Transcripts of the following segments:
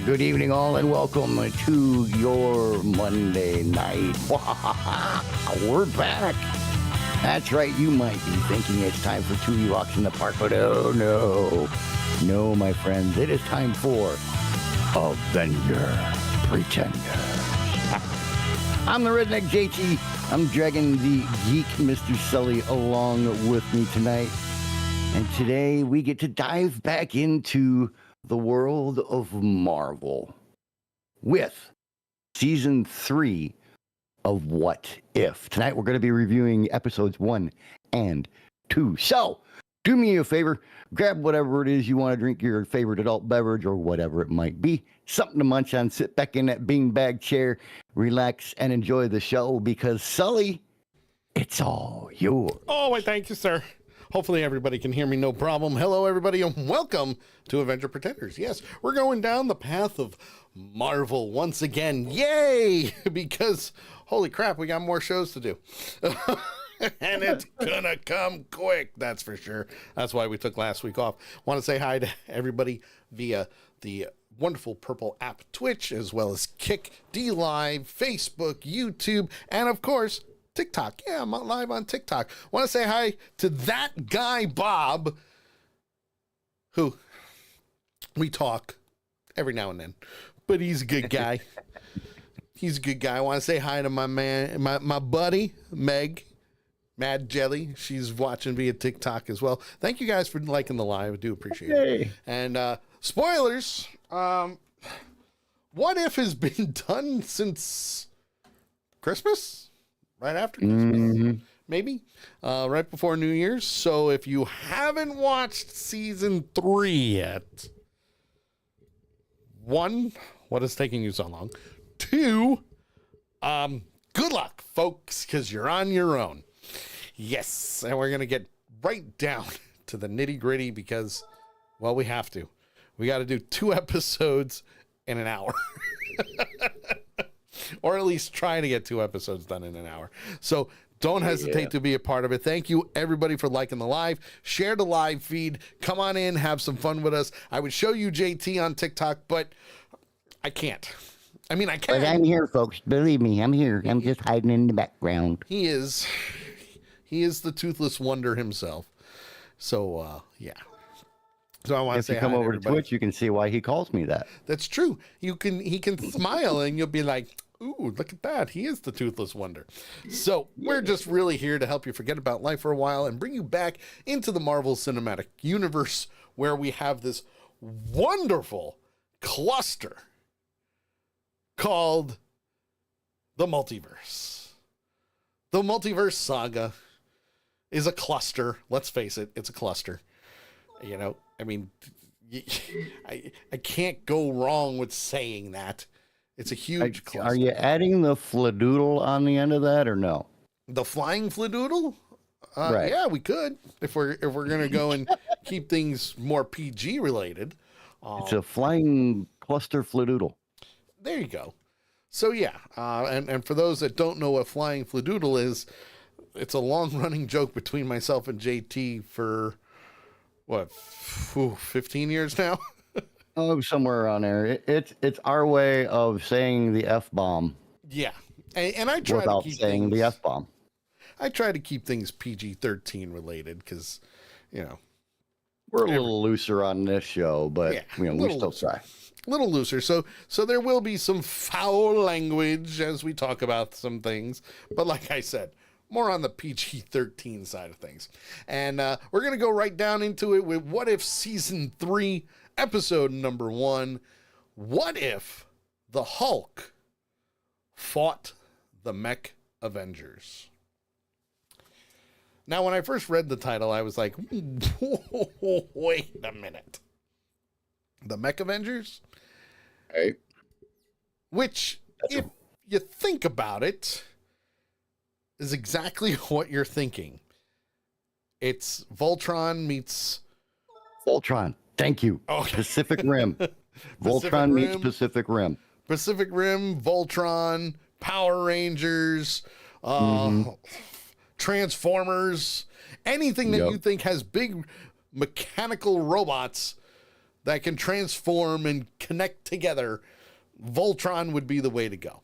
Good evening, all, and welcome to your Monday night. We're back. That's right, you might be thinking it's time for two walks in the park, but oh no. No, my friends, it is time for Avenger Pretenders. I'm the Redneck JT. I'm dragging the geek Mr. Sully along with me tonight. And today we get to dive back into the world of Marvel with season 3 of What If. Tonight we're going to be reviewing episodes 1 and 2. So do me a favor, grab whatever it is you want to drink, your favorite adult beverage or whatever it might be, something to munch on, sit back in that beanbag chair, relax, and enjoy the show because, Sully, it's all yours. Oh, wait, thank you, sir. Hopefully everybody can hear me, no problem. Hello, everybody, and welcome to Avenger Pretenders. Yes, we're going down the path of Marvel once again. Yay! Because, holy crap, we got more shows to do. And it's gonna come quick, that's for sure. That's why we took last week off. Want to say hi to everybody via the wonderful purple app Twitch, as well as Kick, D-Live, Facebook, YouTube, and of course, TikTok. Yeah, I'm live on TikTok. Want to say hi to that guy, Bob, who we talk every now and then, but he's a good guy. He's a good guy. I want to say hi to my man, my buddy, Meg, Mad Jelly. She's watching via TikTok as well. Thank you guys for liking the live. I do appreciate it. And spoilers, What If has been done since Christmas? Right after Christmas, maybe, right before New Year's. So if you haven't watched season 3 yet, 1, what is taking you so long? 2, good luck, folks, because you're on your own. Yes, and we're going to get right down to the nitty gritty because, well, we have to. We got to do 2 episodes in an hour. Or at least trying to get 2 episodes done in an hour. So don't hesitate to be a part of it. Thank you, everybody, for liking the live. Share the live feed. Come on in. Have some fun with us. I would show you JT on TikTok, but I can't. I mean, I can. But I'm here, folks. Believe me, I'm here. I'm just hiding in the background. He is the toothless wonder himself. So, yeah. So I want to say, if you come over to Twitch, you can see why he calls me that. That's true. He can smile and you'll be like, ooh, look at that. He is the toothless wonder. So we're just really here to help you forget about life for a while and bring you back into the Marvel Cinematic Universe where we have this wonderful cluster called the multiverse. The multiverse saga is a cluster. Let's face it, it's a cluster. You know, I mean, I can't go wrong with saying that. It's a huge cluster. Are you adding the fladoodle on the end of that or no? The flying fladoodle? Right. Yeah, we could if we're gonna go and keep things more PG related. It's a flying cluster fladoodle. There you go. So yeah, and for those that don't know what flying fladoodle is, it's a long running joke between myself and JT for what, 15 years now. Oh, somewhere around there. It's our way of saying the F-bomb. Yeah. And I try without to keep saying things, the F-bomb. I try to keep things PG-13 related because, you know. We're a little looser on this show, but yeah, we still try. A little looser. So there will be some foul language as we talk about some things. But like I said, more on the PG-13 side of things. And we're going to go right down into it with What If Season 3, Episode number 1. What if the Hulk fought the Mech Avengers? Now, when I first read the title, I was like, wait a minute. The Mech Avengers? Right. Which, if you think about it, is exactly what you're thinking. It's Voltron meets... Voltron. Thank you. Oh. Pacific Rim. Voltron meets Pacific Rim. Pacific Rim, Voltron, Power Rangers, Transformers, anything that you think has big mechanical robots, that can transform and connect together, Voltron would be the way to go.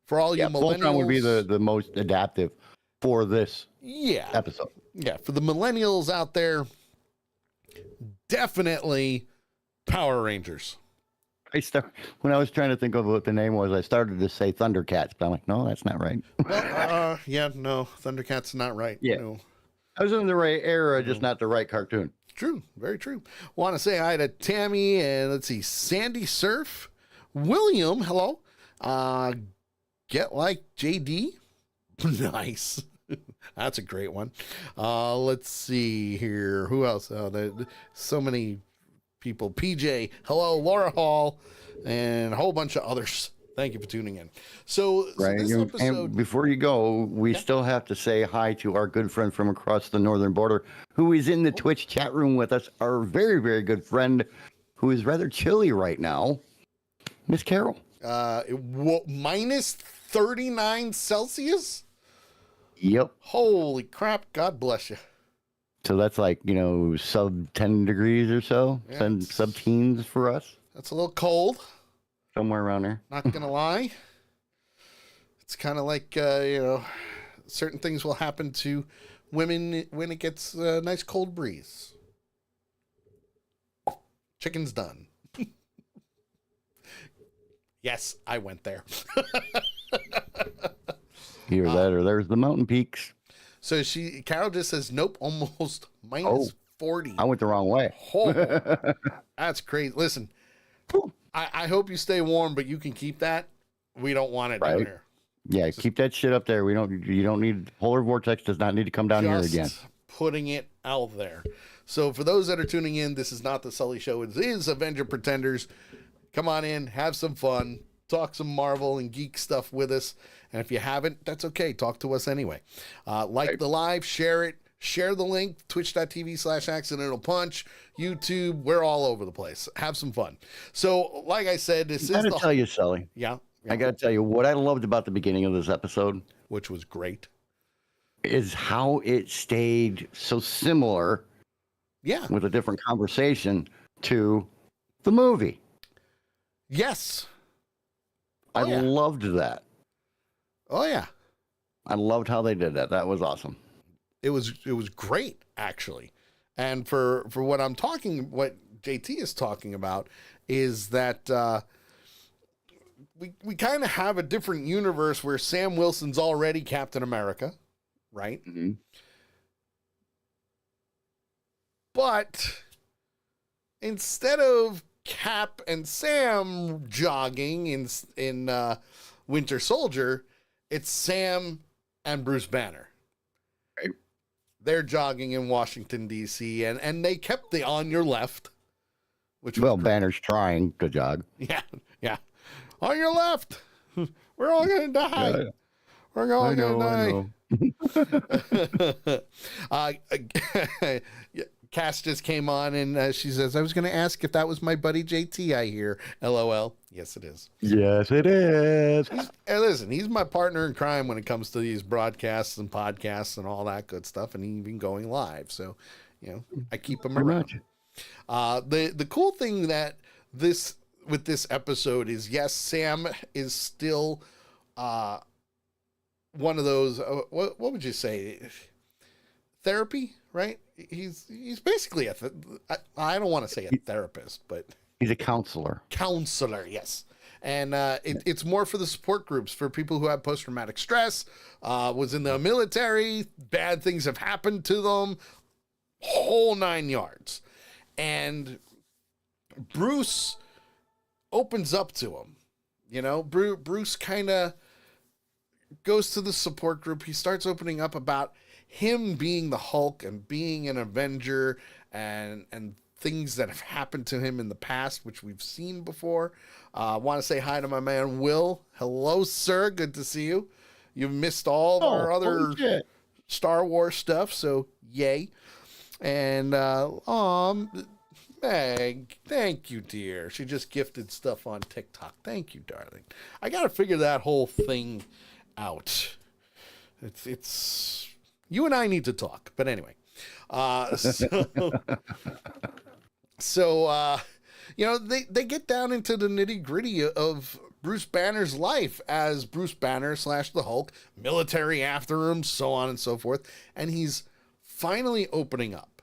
For all you millennials, Voltron would be the most adaptive for this episode. Yeah, for the millennials out there, definitely Power Rangers. When I was trying to think of what the name was, I started to say Thundercats, but I'm like, no, that's not right. Well, no, Thundercats not right. Yeah. No. I was in the right era, just not the right cartoon. True, very true. Want to say hi to Tammy and let's see, Sandy Surf, William, hello. Get like JD, nice. That's a great one. Let's see here. Who else? So many people. PJ, hello. Laura Hall, and a whole bunch of others. Thank you for tuning in. So this episode, and before you go, we still have to say hi to our good friend from across the northern border, who is in the Twitch chat room with us. Our very, very good friend, who is rather chilly right now, Miss Carol. Minus 39 Celsius. Yep. Holy crap. God bless you. So that's like, sub 10 degrees or so, sub teens for us. That's a little cold. Somewhere around there. Not going to lie. It's kind of like, certain things will happen to women when it gets a nice cold breeze. Chicken's done. Yes, I went there. Either that or there's the mountain peaks. So Carol just says, nope, almost minus 40. I went the wrong way. Oh, that's crazy. Listen, I hope you stay warm, but you can keep that. We don't want it down here. Yeah, keep that shit up there. You don't need, polar vortex does not need to come down here again. Putting it out there. So for those that are tuning in, this is not the Sully Show. It is Avenger Pretenders. Come on in, have some fun, talk some Marvel and geek stuff with us. And if you haven't, that's okay. Talk to us anyway. Like the live, share it, share the link, twitch.tv/accidental punch, YouTube. We're all over the place. Have some fun. So, like I said, this is I gotta tell you, Sully. Yeah. I gotta tell you what I loved about the beginning of this episode, which was great, is how it stayed so similar. Yeah. With a different conversation to the movie. Yes. I loved that. Oh yeah. I loved how they did that. That was awesome. It was great, actually. And for what JT is talking about is that we kind of have a different universe where Sam Wilson's already Captain America, right? Mm-hmm. But instead of Cap and Sam jogging in Winter Soldier, it's Sam and Bruce Banner. Right. They're jogging in Washington, D.C., and they kept the on your left. Banner's trying to jog. Yeah. On your left. We're all going to die. Yeah. We're all going to die. Cass just came on and she says, I was going to ask if that was my buddy JT, I hear. LOL. Yes, it is. Yes, it is. And listen, he's my partner in crime when it comes to these broadcasts and podcasts and all that good stuff, and even going live. So, I keep him around. The cool thing that with this episode is, yes, Sam is still one of those, what would you say? Therapy, right? He's basically I don't want to say a therapist, but he's a counselor. Counselor, yes. And it's more for the support groups, for people who have post-traumatic stress, was in the military, bad things have happened to them, whole 9 yards. And Bruce opens up to him. Bruce kind of goes to the support group. He starts opening up about him being the Hulk and being an Avenger and things that have happened to him in the past, which we've seen before. I want to say hi to my man, Will. Hello, sir. Good to see you. You've missed all of our other Star Wars stuff, so yay. And, Meg, thank you, dear. She just gifted stuff on TikTok. Thank you, darling. I got to figure that whole thing out. It's you and I need to talk, but anyway. So, they get down into the nitty gritty of Bruce Banner's life as Bruce Banner / the Hulk, military after him, so on and so forth. And he's finally opening up.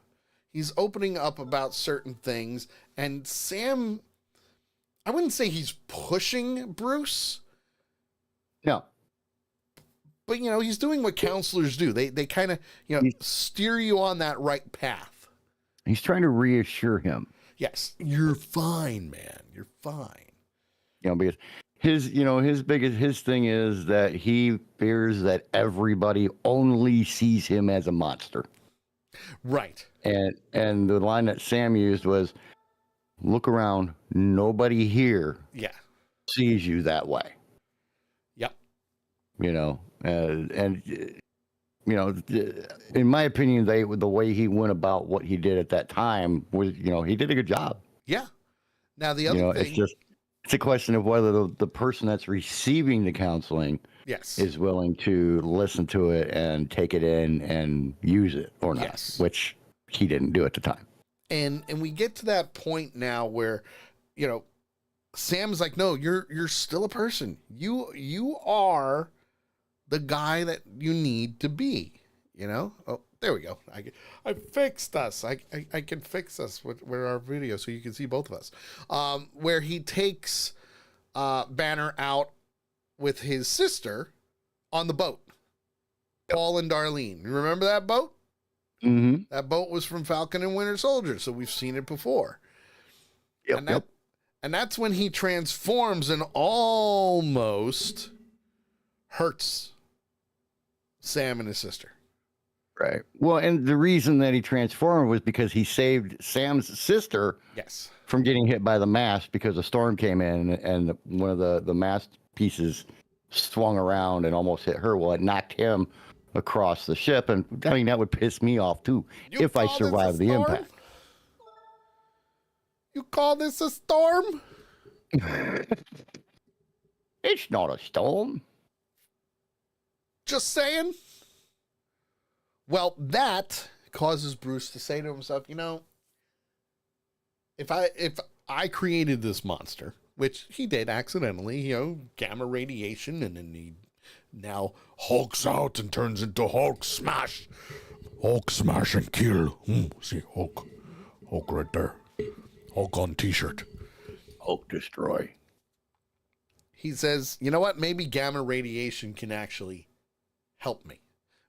He's opening up about certain things. And Sam, I wouldn't say he's pushing Bruce. No. But, he's doing what counselors do. They kind of, steer you on that right path. He's trying to reassure him. Yes, you're fine, man. You're fine. Because his thing is that he fears that everybody only sees him as a monster. Right. And the line that Sam used was, look around, nobody here sees you that way. Yep. In my opinion, the way he went about what he did at that time was, he did a good job. Yeah. Now the other thing, it's a question of whether the person that's receiving the counseling is willing to listen to it and take it in and use it or not, which he didn't do at the time. And we get to that point now where, Sam's like, no, you're still a person. You are the guy that you need to be, Oh, there we go. I fixed us. I can fix us with our video so you can see both of us. Where he takes Banner out with his sister on the boat. Paul and Darlene. You remember that boat? Mm-hmm. That boat was from Falcon and Winter Soldier, so we've seen it before. Yep. And that's when he transforms and almost hurts Sam and his sister. Right. Well, and the reason that he transformed was because he saved Sam's sister from getting hit by the mast because a storm came in and one of the mast pieces swung around and almost hit her. Well, it knocked him across the ship. And I mean, that would piss me off too if I survived the impact. You call this a storm? It's not a storm. Just saying. Well, that causes Bruce to say to himself, if I created this monster, which he did accidentally, gamma radiation, and then he now hulks out and turns into Hulk smash. Hulk smash and kill. See, Hulk right there. Hulk on t-shirt. Hulk destroy. He says, you know what? Maybe gamma radiation can actually help me.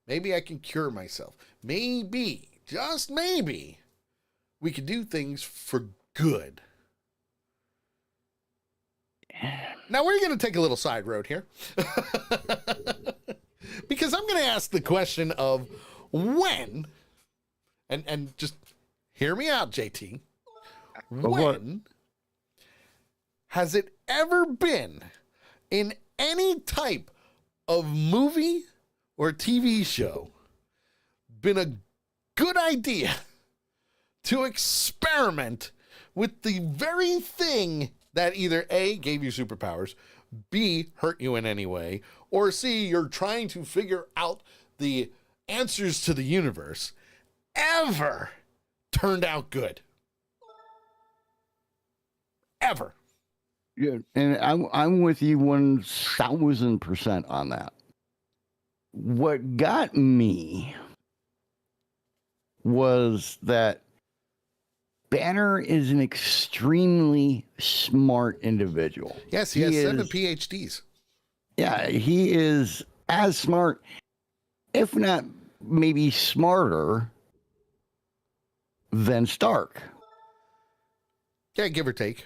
Maybe I can cure myself. Maybe, just maybe, we could do things for good. Now we're going to take a little side road here. Because I'm going to ask the question of when, and just hear me out, JT. When has it ever been in any type of movie or TV show been a good idea to experiment with the very thing that either A, gave you superpowers, B, hurt you in any way, or C, you're trying to figure out the answers to the universe, ever turned out good? Ever. Yeah, and I'm with you 1,000% on that. What got me was that Banner is an extremely smart individual. Yes, he has 7 PhDs. Yeah, he is as smart, if not maybe smarter, than Stark. Yeah, give or take.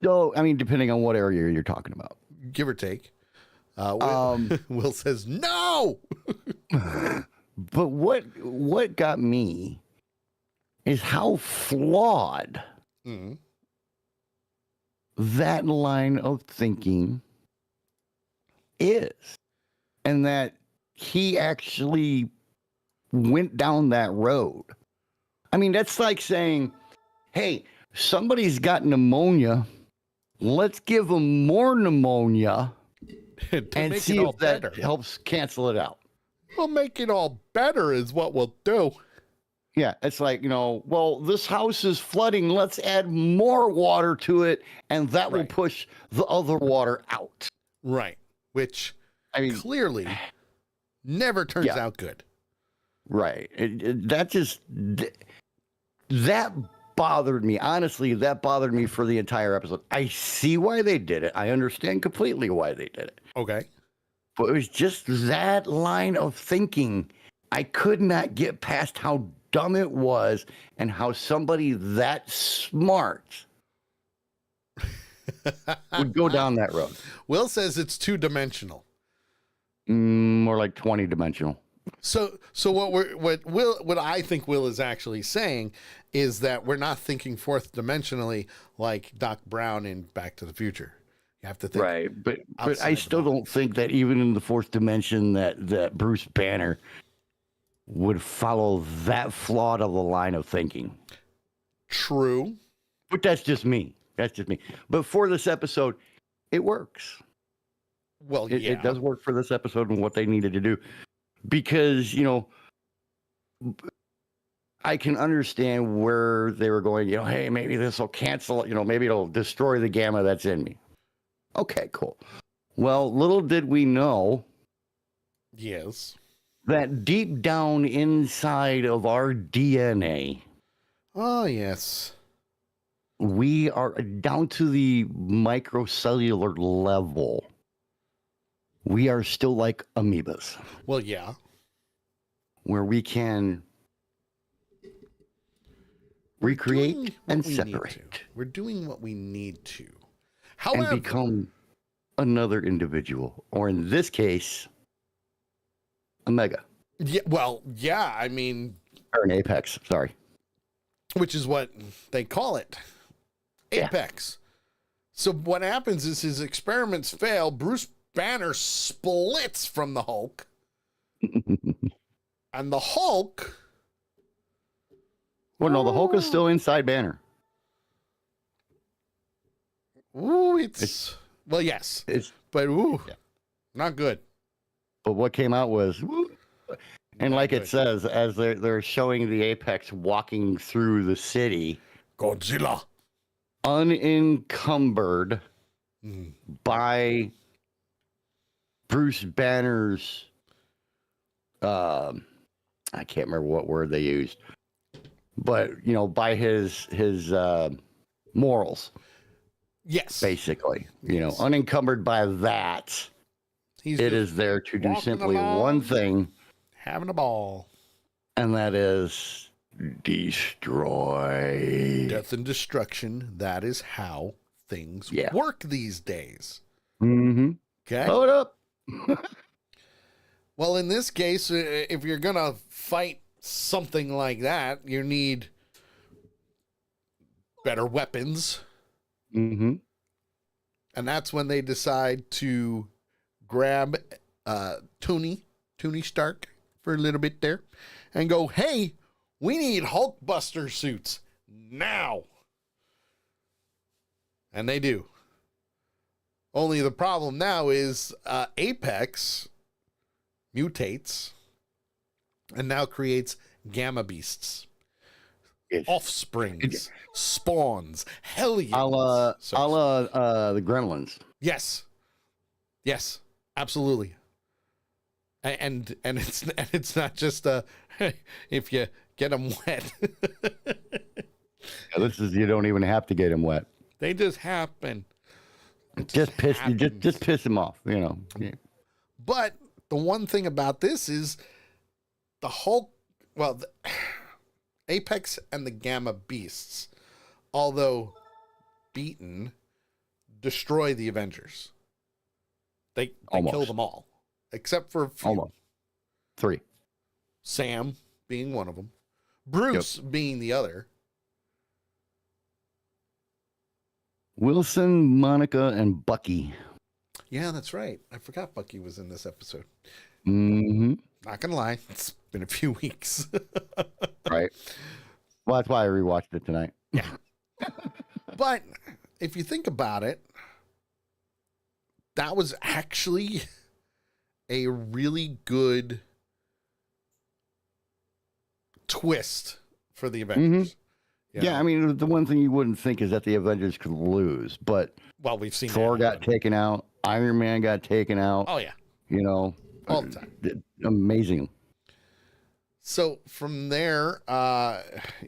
So, I mean, depending on what area you're talking about. Give or take. Will says no. But what got me is how flawed that line of thinking is, and that he actually went down that road. I mean, that's like saying, hey, somebody's got pneumonia. Let's give them more pneumonia and see if that helps cancel it out. We'll make it all better is what we'll do. Yeah, it's like, well, this house is flooding. Let's add more water to it, and that will Right. push the other water out. Right. Which I mean, clearly never turns yeah, out good. right. That bothered me. Honestly, that bothered me for the entire episode. I see why they did it. I understand completely why they did it. Okay. But it was just that line of thinking. I could not get past how dumb it was and how somebody that smart would go down that road. Will says it's two-dimensional. More like 20-dimensional. So what I think Will is actually saying is that we're not thinking fourth dimensionally like Doc Brown in Back to the Future. You have to think Right, but I outside the still don't box. think that even in the fourth dimension that Bruce Banner would follow that flawed of a line of thinking. True. But that's just me. That's just me. But for this episode, it works. Well, yeah. It does work for this episode and what they needed to do. Because, I can understand where they were going, hey, maybe this will cancel, maybe it'll destroy the gamma that's in me. Okay, cool. Well, little did we know Yes. that deep down inside of our DNA, Oh, yes. we are down to the microcellular level. We are still like amoebas, Well, yeah. where we can recreate Doing what and we need to. separate We're doing what we need to. and However, become another individual, or in this case, a mega yeah, well, yeah, I mean, or an apex. Sorry. which is what they call it. Yeah. Apex. So what happens is his experiments fail. Bruce Banner splits from the Hulk. And the Hulk, Well, no, the Hulk is still inside Banner. well, yes, It's but Yeah. not good. But what came out was, woo. And Not like good. it says, as they're showing the apex walking through the city, Godzilla. unencumbered Mm. by Bruce Banner's, I can't remember what word they used, but by his morals, Yes, basically, Yes. unencumbered by that. he's It just is there to do walking simply along. one thing, having a ball. and that is destroy. Death and destruction. That is how things Yeah. work these days. Mm-hmm. Okay. Blow it up. Well, in this case, if you're going to fight something like that, you need better weapons. Mm-hmm. And that's when they decide to grab Tony Stark for a little bit there and go, hey, we need Hulkbuster suits now. And they do. Only the problem now is Apex mutates and now creates gamma beasts, offsprings, spawns, hellions. A la So- the Gremlins. Yes, absolutely. And it's not just if you get them wet, This is, you don't even have to get him wet. they just happen. Just piss happens. piss him off. Yeah. But the one thing about this is the Hulk, the Apex and the Gamma Beasts, although beaten, destroy the Avengers. They kill Almost. them all, except for a few. Almost 3. Sam being one of them, Bruce being the other. Wilson, Monica, and Bucky. Yeah, that's right. I forgot Bucky was in this episode. Mm-hmm. Not gonna lie, it's been a few weeks. Right. Well, that's why I rewatched it tonight. But if you think about it, that was actually a really good twist for the Avengers. You Yeah, know? I mean, the one thing you wouldn't think is that the Avengers could lose, but Well, we've seen Thor that got happen. taken out, Iron Man got taken out. Oh yeah, You know, all the time. amazing. So from there,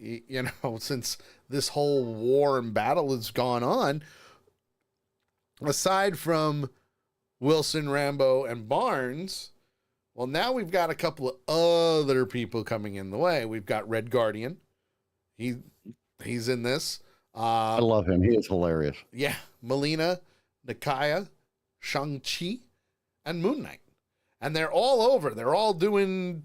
you know, since this whole war and battle has gone on, aside from Wilson, Rambo, and Barnes, well, now we've got a couple of other people coming in the way. We've got Red Guardian. He's in this. I love him. He is hilarious. Yeah, Melina, Nakia, Shang-Chi, and Moon Knight. And they're all over. They're all doing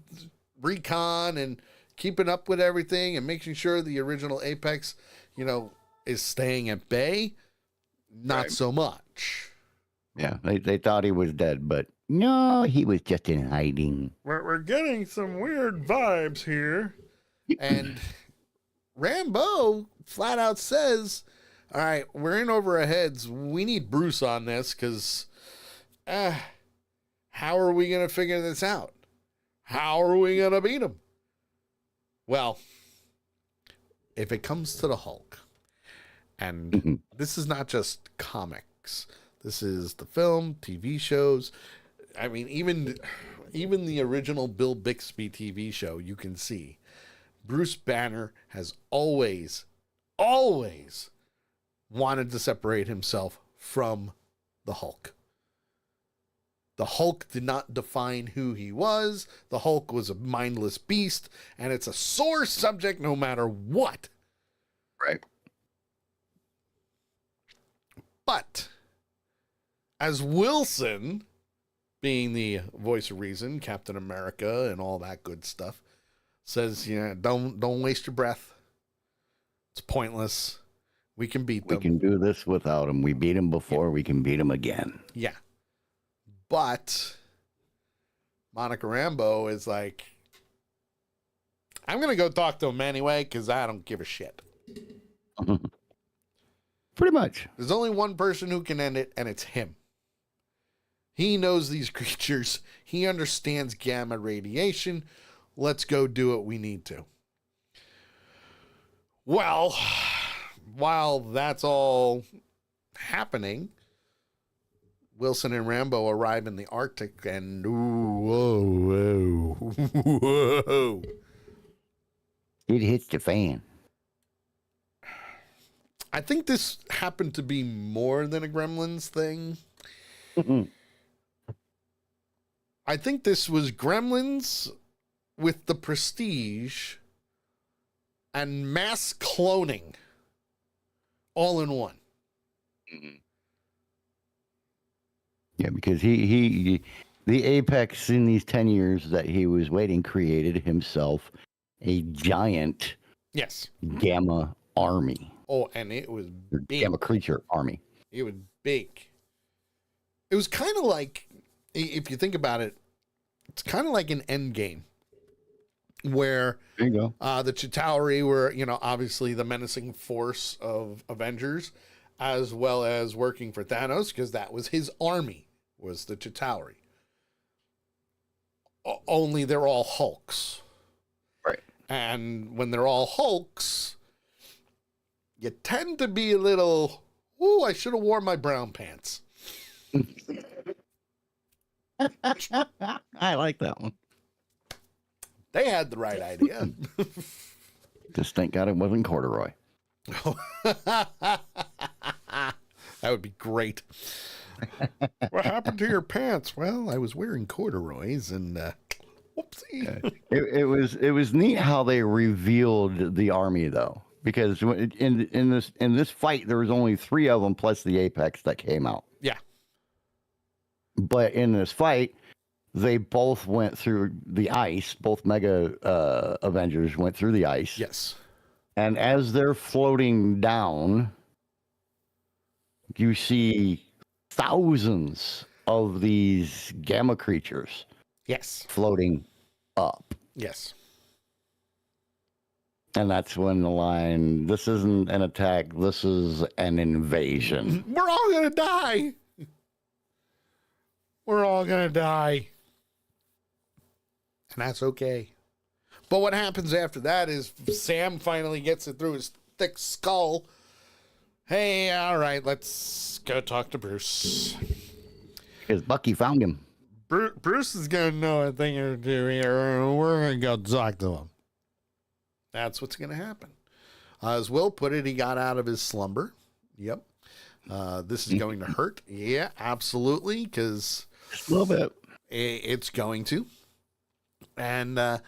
recon and keeping up with everything and making sure the original Apex, you know, is staying at bay. Not so much. Yeah, they thought he was dead, but no, he was just in hiding. We're getting some weird vibes here. And Rambo flat out says, all right, we're in over our heads. We need Bruce on this because how are we going to figure this out? How are we going to beat him? Well, if it comes to the Hulk, and this is not just comics, this is the film, TV shows. I mean, even the original Bill Bixby TV show, you can see Bruce Banner has always wanted to separate himself from the Hulk. The Hulk did not define who he was. The Hulk was a mindless beast, and it's a sore subject no matter what. Right. But as Wilson, being the voice of reason, Captain America, and all that good stuff, says, yeah, don't waste your breath. It's pointless. We can beat them. We can do this without him. We beat him before. We can beat him again. Yeah. But Monica Rambeau is like, I'm going to go talk to him anyway because I don't give a shit. Pretty much. There's only one person who can end it, and it's him. He knows these creatures. He understands gamma radiation. Let's go do what we need to. Well, while that's all happening, Wilson and Rambo arrive in the Arctic, and whoa. It hits the fan. I think this happened to be more than a Gremlins thing. I think this was Gremlins with the prestige and mass cloning all in one. Yeah, because he the Apex in these 10 years that he was waiting created himself a giant gamma army. Oh, and it was big. Gamma creature army. It was big. It was kind of like, if you think about it, it's kind of like an Endgame, where there you go. The Chitauri were, you know, obviously the menacing force of Avengers, as well as working for Thanos, because that was his army, was the Chitauri. Only they're all Hulks. Right. And when they're all Hulks, you tend to be a little, ooh, I should have worn my brown pants. I like that one. They had the right idea. Just thank God it wasn't corduroy. That would be great. What happened to your pants? Well, I was wearing corduroys and whoopsie. It was neat how they revealed the army though, because in this fight there was only 3 of them plus the Apex that came out. Yeah. But in this fight, they both went through the ice. Both Mega Avengers went through the ice. Yes. And as they're floating down, you see thousands of these gamma creatures. Yes. Floating up. Yes. And that's when the line, this isn't an attack, this is an invasion. We're all going to die. We're all going to die. And that's okay. But what happens after that is Sam finally gets it through his thick skull. Hey, all right, let's go talk to Bruce. Because Bucky found him. Bruce is going to know a thing or two here, and we're going to go talk to him. That's what's going to happen. As Will put it, he got out of his slumber. Yep. This is going to hurt. Yeah, absolutely, because A little bit. it's going to. And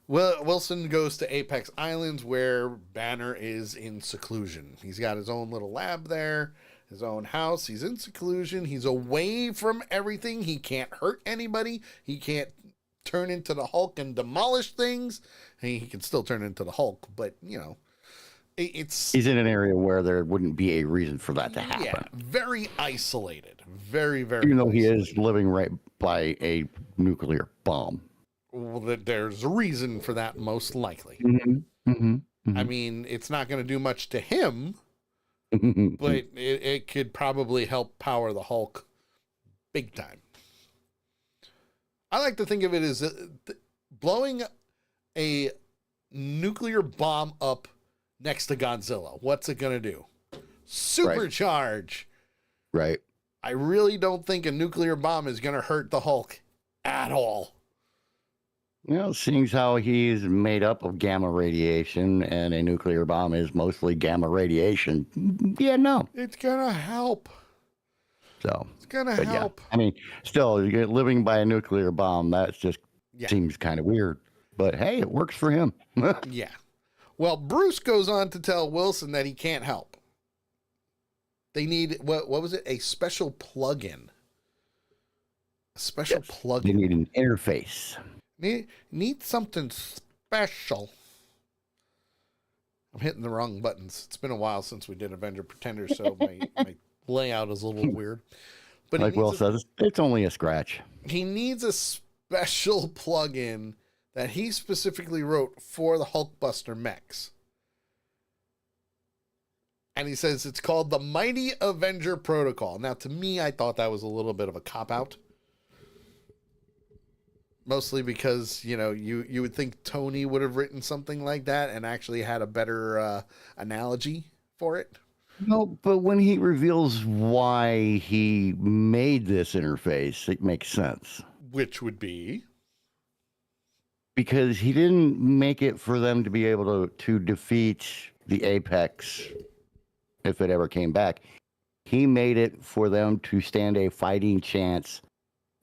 Wilson goes to Apex Islands, where Banner is in seclusion. He's got his own little lab there, his own house. He's in seclusion. He's away from everything. He can't hurt anybody. He can't turn into the Hulk and demolish things. He can still turn into the Hulk, but, you know, he's in an area where there wouldn't be a reason for that to happen. Yeah, very isolated. Very, very Even though isolated. he is living right by a nuclear bomb. Well, there's a reason for that, most likely. I mean, it's not going to do much to him, but it could probably help power the Hulk big time. I like to think of it as blowing a nuclear bomb up next to Godzilla. What's it going to do? Supercharge. Right. I really don't think a nuclear bomb is going to hurt the Hulk at all. Well, seeing how he's made up of gamma radiation and a nuclear bomb is mostly gamma radiation, yeah, no. It's going to help. So It's going to but help. yeah, I mean, still, you're living by a nuclear bomb, that just seems kind of weird. But hey, it works for him. Yeah. Well, Bruce goes on to tell Wilson that he can't help. They need, what was it? A special plug-in. A special They plug-in. need an interface. Need something special. I'm hitting the wrong buttons. It's been a while since we did Avenger Pretenders, so my layout is a little weird. But Like Will says, it's only a scratch. he needs a special plug-in that he specifically wrote for the Hulkbuster mechs. And he says it's called the Mighty Avenger Protocol. Now, to me, I thought that was a little bit of a cop-out. Mostly because, you know, you would think Tony would have written something like that and actually had a better analogy for it. No, but when he reveals why he made this interface, it makes sense. Which would be? Because he didn't make it for them to be able to defeat the Apex if it ever came back. He made it for them to stand a fighting chance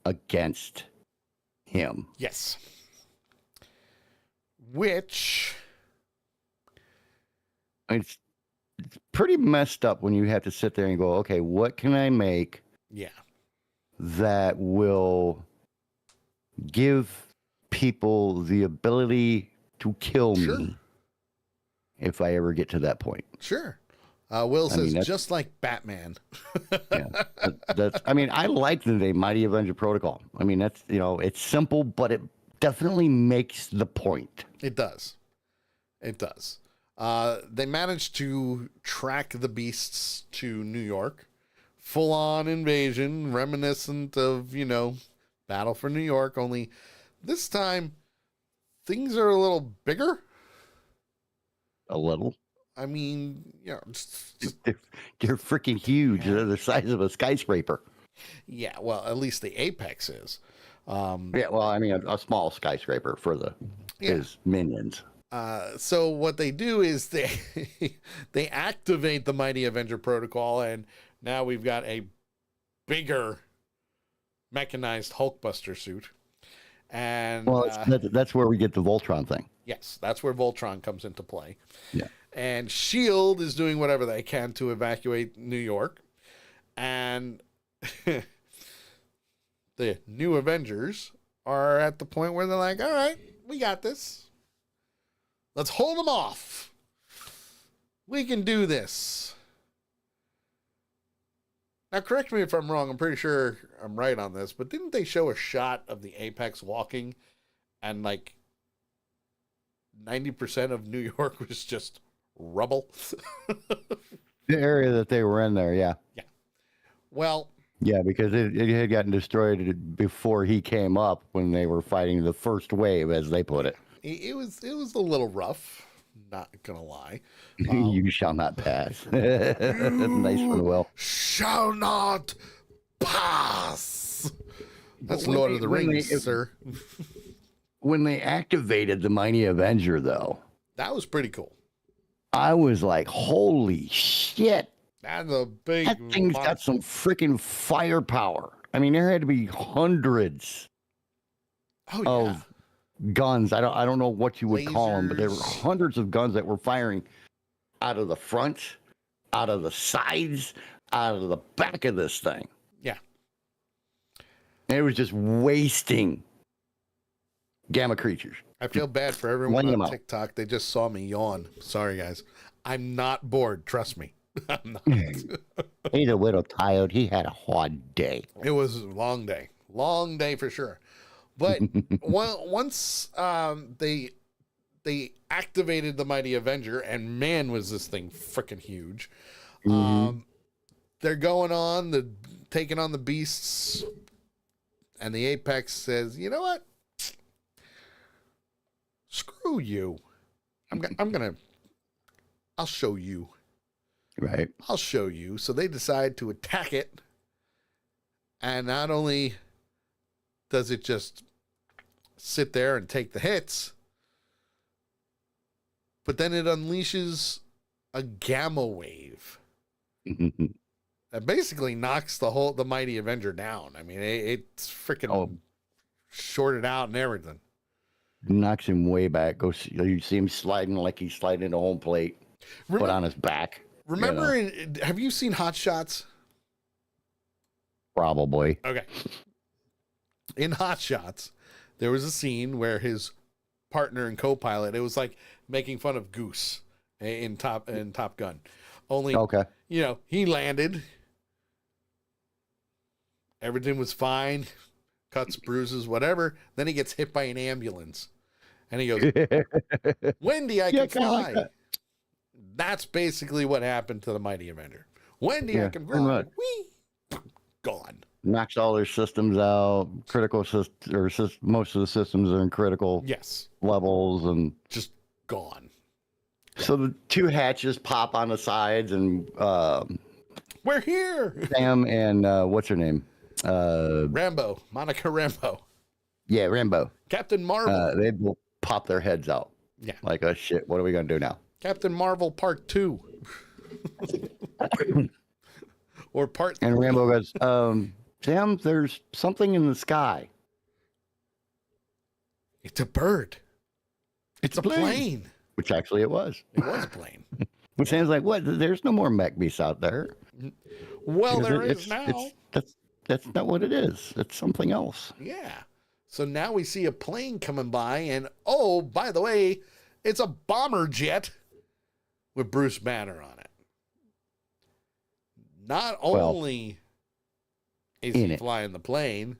against him. Yes. Which... It's pretty messed up when you have to sit there and go, okay, what can I make that will give people the ability to kill me if I ever get to that point? Sure. Will says, just like Batman. I mean, I like the name Mighty Avenger Protocol. I mean, that's, you know, it's simple, but it definitely makes the point. It does. It does. They managed to track the beasts to New York. Full-on invasion, reminiscent of, you know, Battle for New York, only this time things are a little bigger. A little. I mean, you know, they're freaking huge. They're the size of a skyscraper. Yeah, well, at least the Apex is. Yeah, well, I mean, a small skyscraper for his minions. So what they do is they activate the Mighty Avenger Protocol, and now we've got a bigger mechanized Hulkbuster suit. And well, that's where we get the Voltron thing. Yes, that's where Voltron comes into play. Yeah. And S.H.I.E.L.D. is doing whatever they can to evacuate New York. And the new Avengers are at the point where they're like, all right, we got this. Let's hold them off. We can do this. Now, correct me if I'm wrong. I'm pretty sure I'm right on this. But didn't they show a shot of the Apex walking and like 90% of New York was just rubble? The area that they were in there, yeah. Yeah. Well. Yeah, because it had gotten destroyed before he came up when they were fighting the first wave, as they put it. it was a little rough. Not gonna lie. You shall not pass. Nice one, Will. Shall not pass. That's When Lord they- of the when Rings, they- sir. When they activated the Mighty Avenger, though, That was pretty cool. I was like, holy shit. That's a big. That thing's got some freaking firepower. I mean, there had to be hundreds Oh yeah. of guns. I don't know what you would call them, but there were Lasers. hundreds of guns that were firing out of the front, out of the sides, out of the back of this thing. Yeah. And it was just wasting gamma creatures. I feel bad for everyone Laying them on out. TikTok. They just saw me yawn. Sorry, guys. I'm not bored. Trust me. I'm not. He's a little tired. He had a hard day. It was a long day for sure. But once they activated the Mighty Avenger, and man, was this thing freaking huge. They're going on, taking on the beasts, and the Apex says, "You know what? Screw you. I'll show you. Right. I'll show you." So they decide to attack it. And not only does it just sit there and take the hits, but then it unleashes a gamma wave that basically knocks the Mighty Avenger down. I mean, it's freaking shorted out and everything. Knocks him way back. You see him sliding like he's sliding into home plate. Put on his back. Remember, you know. have you seen Hot Shots? Probably. Okay. In Hot Shots, there was a scene where his partner and co-pilot, it was like making fun of Goose in Top Gun. Only, Okay. he landed. Everything was fine. Cuts, bruises, whatever. Then he gets hit by an ambulance. And he goes, "Wendy, I can kinda like fly." that. That's basically what happened to the Mighty Avenger. Wendy, I Yeah, can pretty fly. much. Whee! Gone. Knocks all their systems out. Most of the systems are in critical Yes. levels, and Just gone. so the two hatches pop on the sides, and We're here. Sam and what's her name? Rambo. Monica Rambo. Yeah, Rambo. Captain Marvel. They will pop their heads out. Yeah. Like, oh shit, what are we gonna do now? Captain Marvel Part 2. Or Part 3. And Rambo goes, Sam, there's something in the sky. It's a bird. It's a plane. Which actually it was. It was a plane. Which Sam's like, what? There's no more mech beasts out there. Well, Because there is now. That's not what it is. It's something else. Yeah. So now we see a plane coming by, and oh, by the way, it's a bomber jet with Bruce Banner on it. Not only is he in it. flying the plane,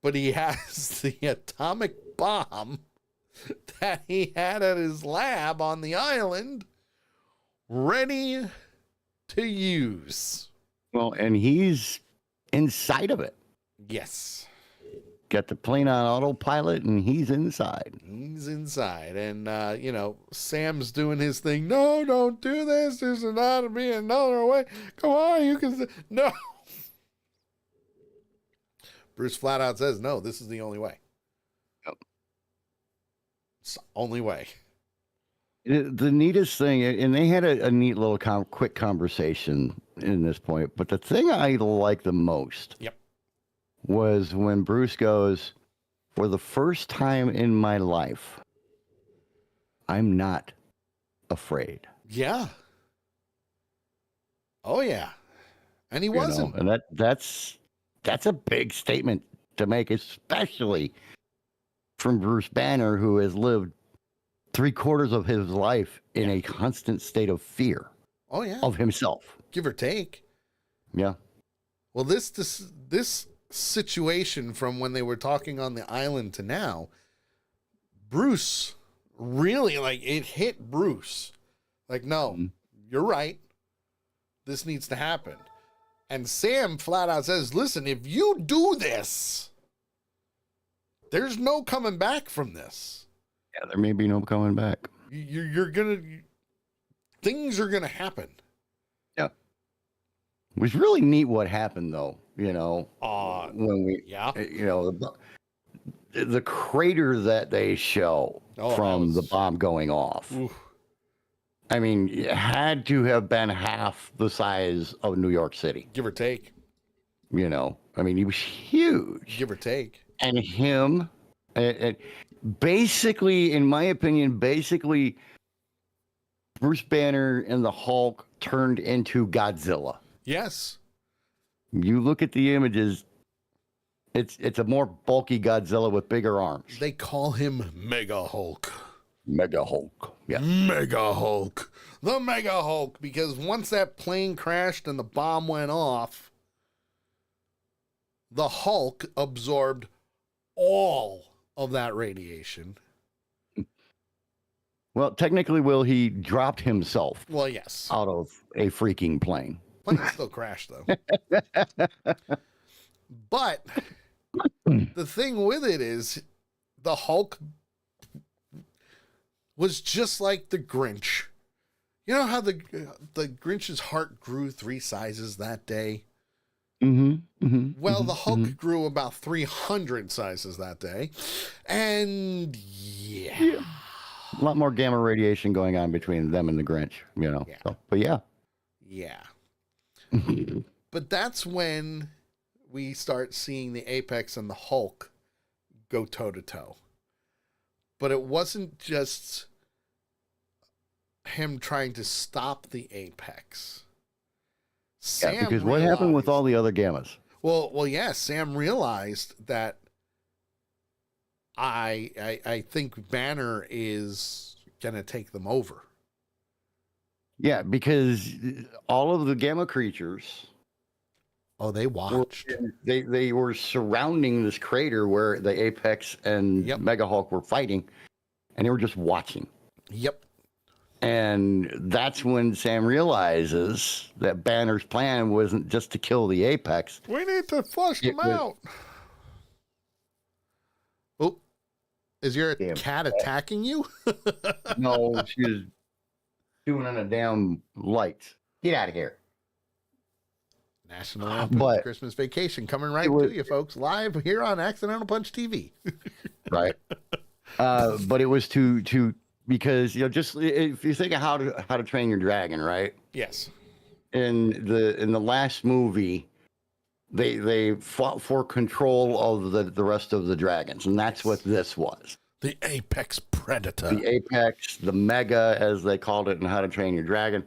but he has the atomic bomb that he had at his lab on the island ready to use. Well, and he's inside of it. Yes. Got the plane on autopilot, and he's inside. He's inside. And, Sam's doing his thing. No, don't do this. There's not to be another way. Come on, you can. No. Bruce flat out says, no, this is the only way. Yep. It's the only way. The neatest thing, and they had a neat little quick conversation in this point, but the thing I like the most Yep. was when Bruce goes, for the first time in my life, I'm not afraid. Yeah. Oh, yeah. And he You know, wasn't. and that's a big statement to make, especially from Bruce Banner, who has lived 3/4 of his life in a constant state of fear Oh, yeah. of himself. Give or take. Yeah. Well, this situation from when they were talking on the island to now, Bruce really, it hit Bruce. Like, no, you're right. This needs to happen. And Sam flat out says, listen, if you do this, there's no coming back from this. Yeah, there may be no coming back. Things are gonna happen. Yeah. It was really neat what happened, though, when the crater that they show from the bomb going off. Oof. I mean, it had to have been half the size of New York City. Give or take. I mean, he was huge. Give or take. And him, basically, in my opinion, Bruce Banner and the Hulk turned into Godzilla. Yes. You look at the images, it's a more bulky Godzilla with bigger arms. They call him Mega Hulk. Mega Hulk. Yeah. Mega Hulk. The Mega Hulk. Because once that plane crashed and the bomb went off, the Hulk absorbed all of that radiation. Well, technically, Will, he dropped himself Well, yes. out of a freaking plane. Plane still crashed, though. But the thing with it is the Hulk was just like the Grinch. You know how the Grinch's heart grew 3 sizes that day? Well, the Hulk grew about 300 sizes that day. And yeah. A lot more gamma radiation going on between them and the Grinch, Yeah. So, but yeah. Yeah. But that's when we start seeing the Apex and the Hulk go toe to toe. But it wasn't just him trying to stop the Apex. Yeah, because what happened with all the other gammas? Well, yes, Sam realized that I think Banner is gonna take them over. Yeah, because all of the gamma creatures. Oh, they watched. They were surrounding this crater where the Apex and Mega Hulk were fighting, and they were just watching. Yep. And that's when Sam realizes that Banner's plan wasn't just to kill the Apex. We need to flush them out. Oh, is your cat attacking you? No, she was doing on a damn light. Get out of here. National Lampoon's Christmas Vacation coming right to you, folks, live here on Accidental Punch TV. Right. But it was to because just if you think of how to train your dragon, right? Yes. In the last movie, they fought for control of the rest of the dragons, and that's what this was. The Apex Predator. The Apex, the Mega, as they called it in How to Train Your Dragon.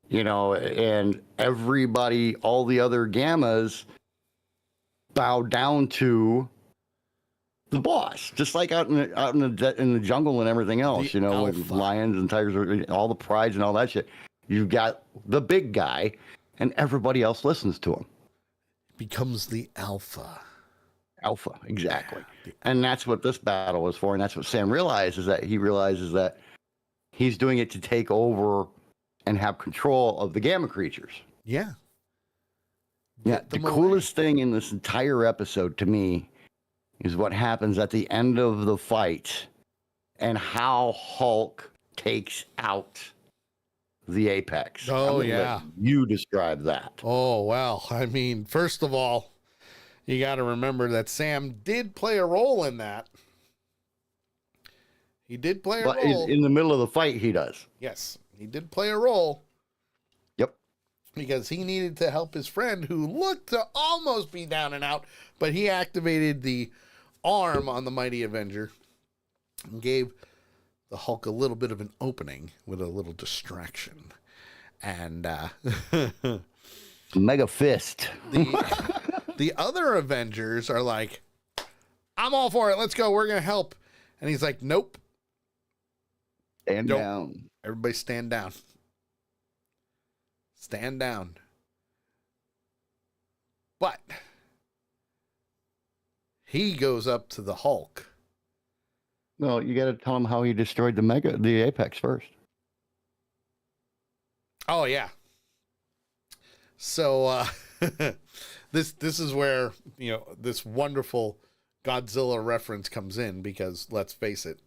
And everybody, all the other gammas bowed down to the boss, just like out in the jungle and everything else, with lions and tigers, all the prides and all that shit. You've got the big guy, and everybody else listens to him. Becomes the alpha. Alpha, exactly. And that's what this battle was for, and that's what Sam realizes that he's doing it to take over and have control of the gamma creatures. Yeah. Yeah. The coolest thing in this entire episode to me is what happens at the end of the fight and how Hulk takes out the Apex. Oh, yeah. You describe that. Oh, well, I mean, first of all, you got to remember that Sam did play a role in that. He did play a role. In the middle of the fight, he does. Yes. He did play a role. Yep. Because he needed to help his friend who looked to almost be down and out, but he activated the arm on the Mighty Avenger and gave the Hulk a little bit of an opening with a little distraction. And Mega Fist. The other Avengers are like, I'm all for it. Let's go. We're going to help. And he's like, nope. Stand down. Everybody stand down. Stand down. But he goes up to the Hulk. No, you got to tell him how he destroyed the Apex first. Oh yeah. So this is where this wonderful Godzilla reference comes in because, let's face it,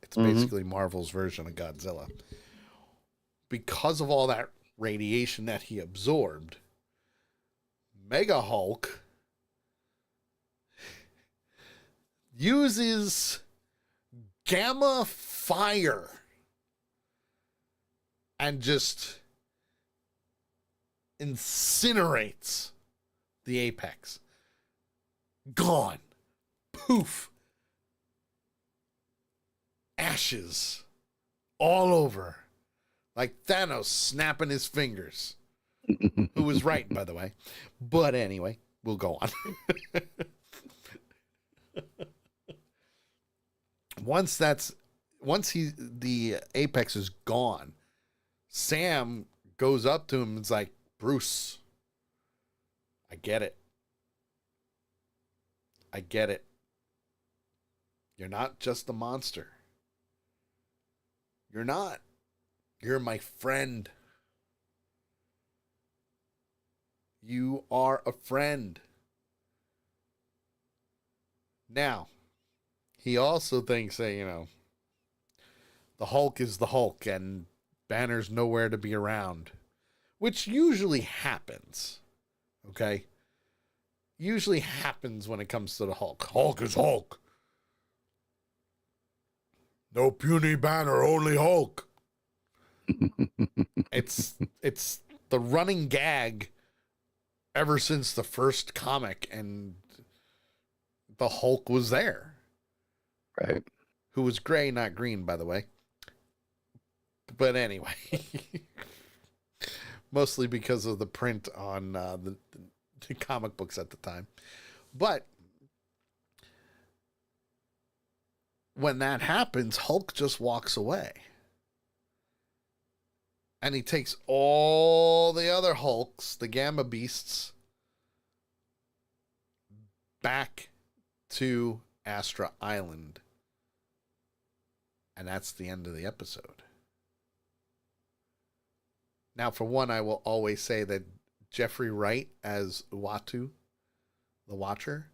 it's basically Marvel's version of Godzilla. Because of all that radiation that he absorbed, Mega Hulk uses gamma fire and just incinerates the Apex. Gone. Poof. Ashes all over. Like Thanos snapping his fingers. Who was right, by the way. But anyway, we'll go on. Once the Apex is gone, Sam goes up to him and is like, Bruce, I get it. I get it. You're not just a monster. You're not. You're my friend. You are a friend. Now, he also thinks that, the Hulk is the Hulk and Banner's nowhere to be around, which usually happens. Okay? Usually happens when it comes to the Hulk. Hulk is Hulk. No puny Banner, only Hulk. It's the running gag ever since the first comic, and the Hulk was there. Right. Who was gray, not green, by the way. But anyway. Mostly because of the print on the comic books at the time. But when that happens, Hulk just walks away. And he takes all the other Hulks, the Gamma Beasts, back to Astra Island. And that's the end of the episode. Now, for one, I will always say that Jeffrey Wright as Uatu, the Watcher,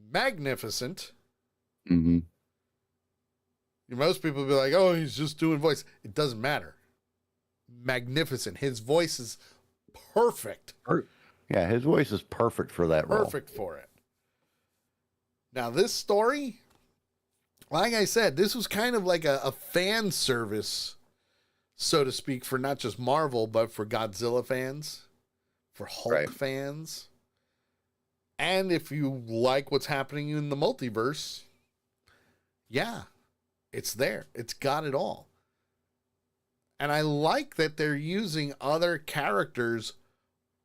magnificent. Mm-hmm. Most people will be like, oh, he's just doing voice. It doesn't matter. Magnificent. His voice is perfect. Yeah, his voice is perfect for that role. Perfect for it. Now, this story, like I said, this was kind of like a fan service, so to speak, for not just Marvel, but for Godzilla fans, for Hulk fans. And if you like what's happening in the multiverse, yeah, it's there. It's got it all. And I like that they're using other characters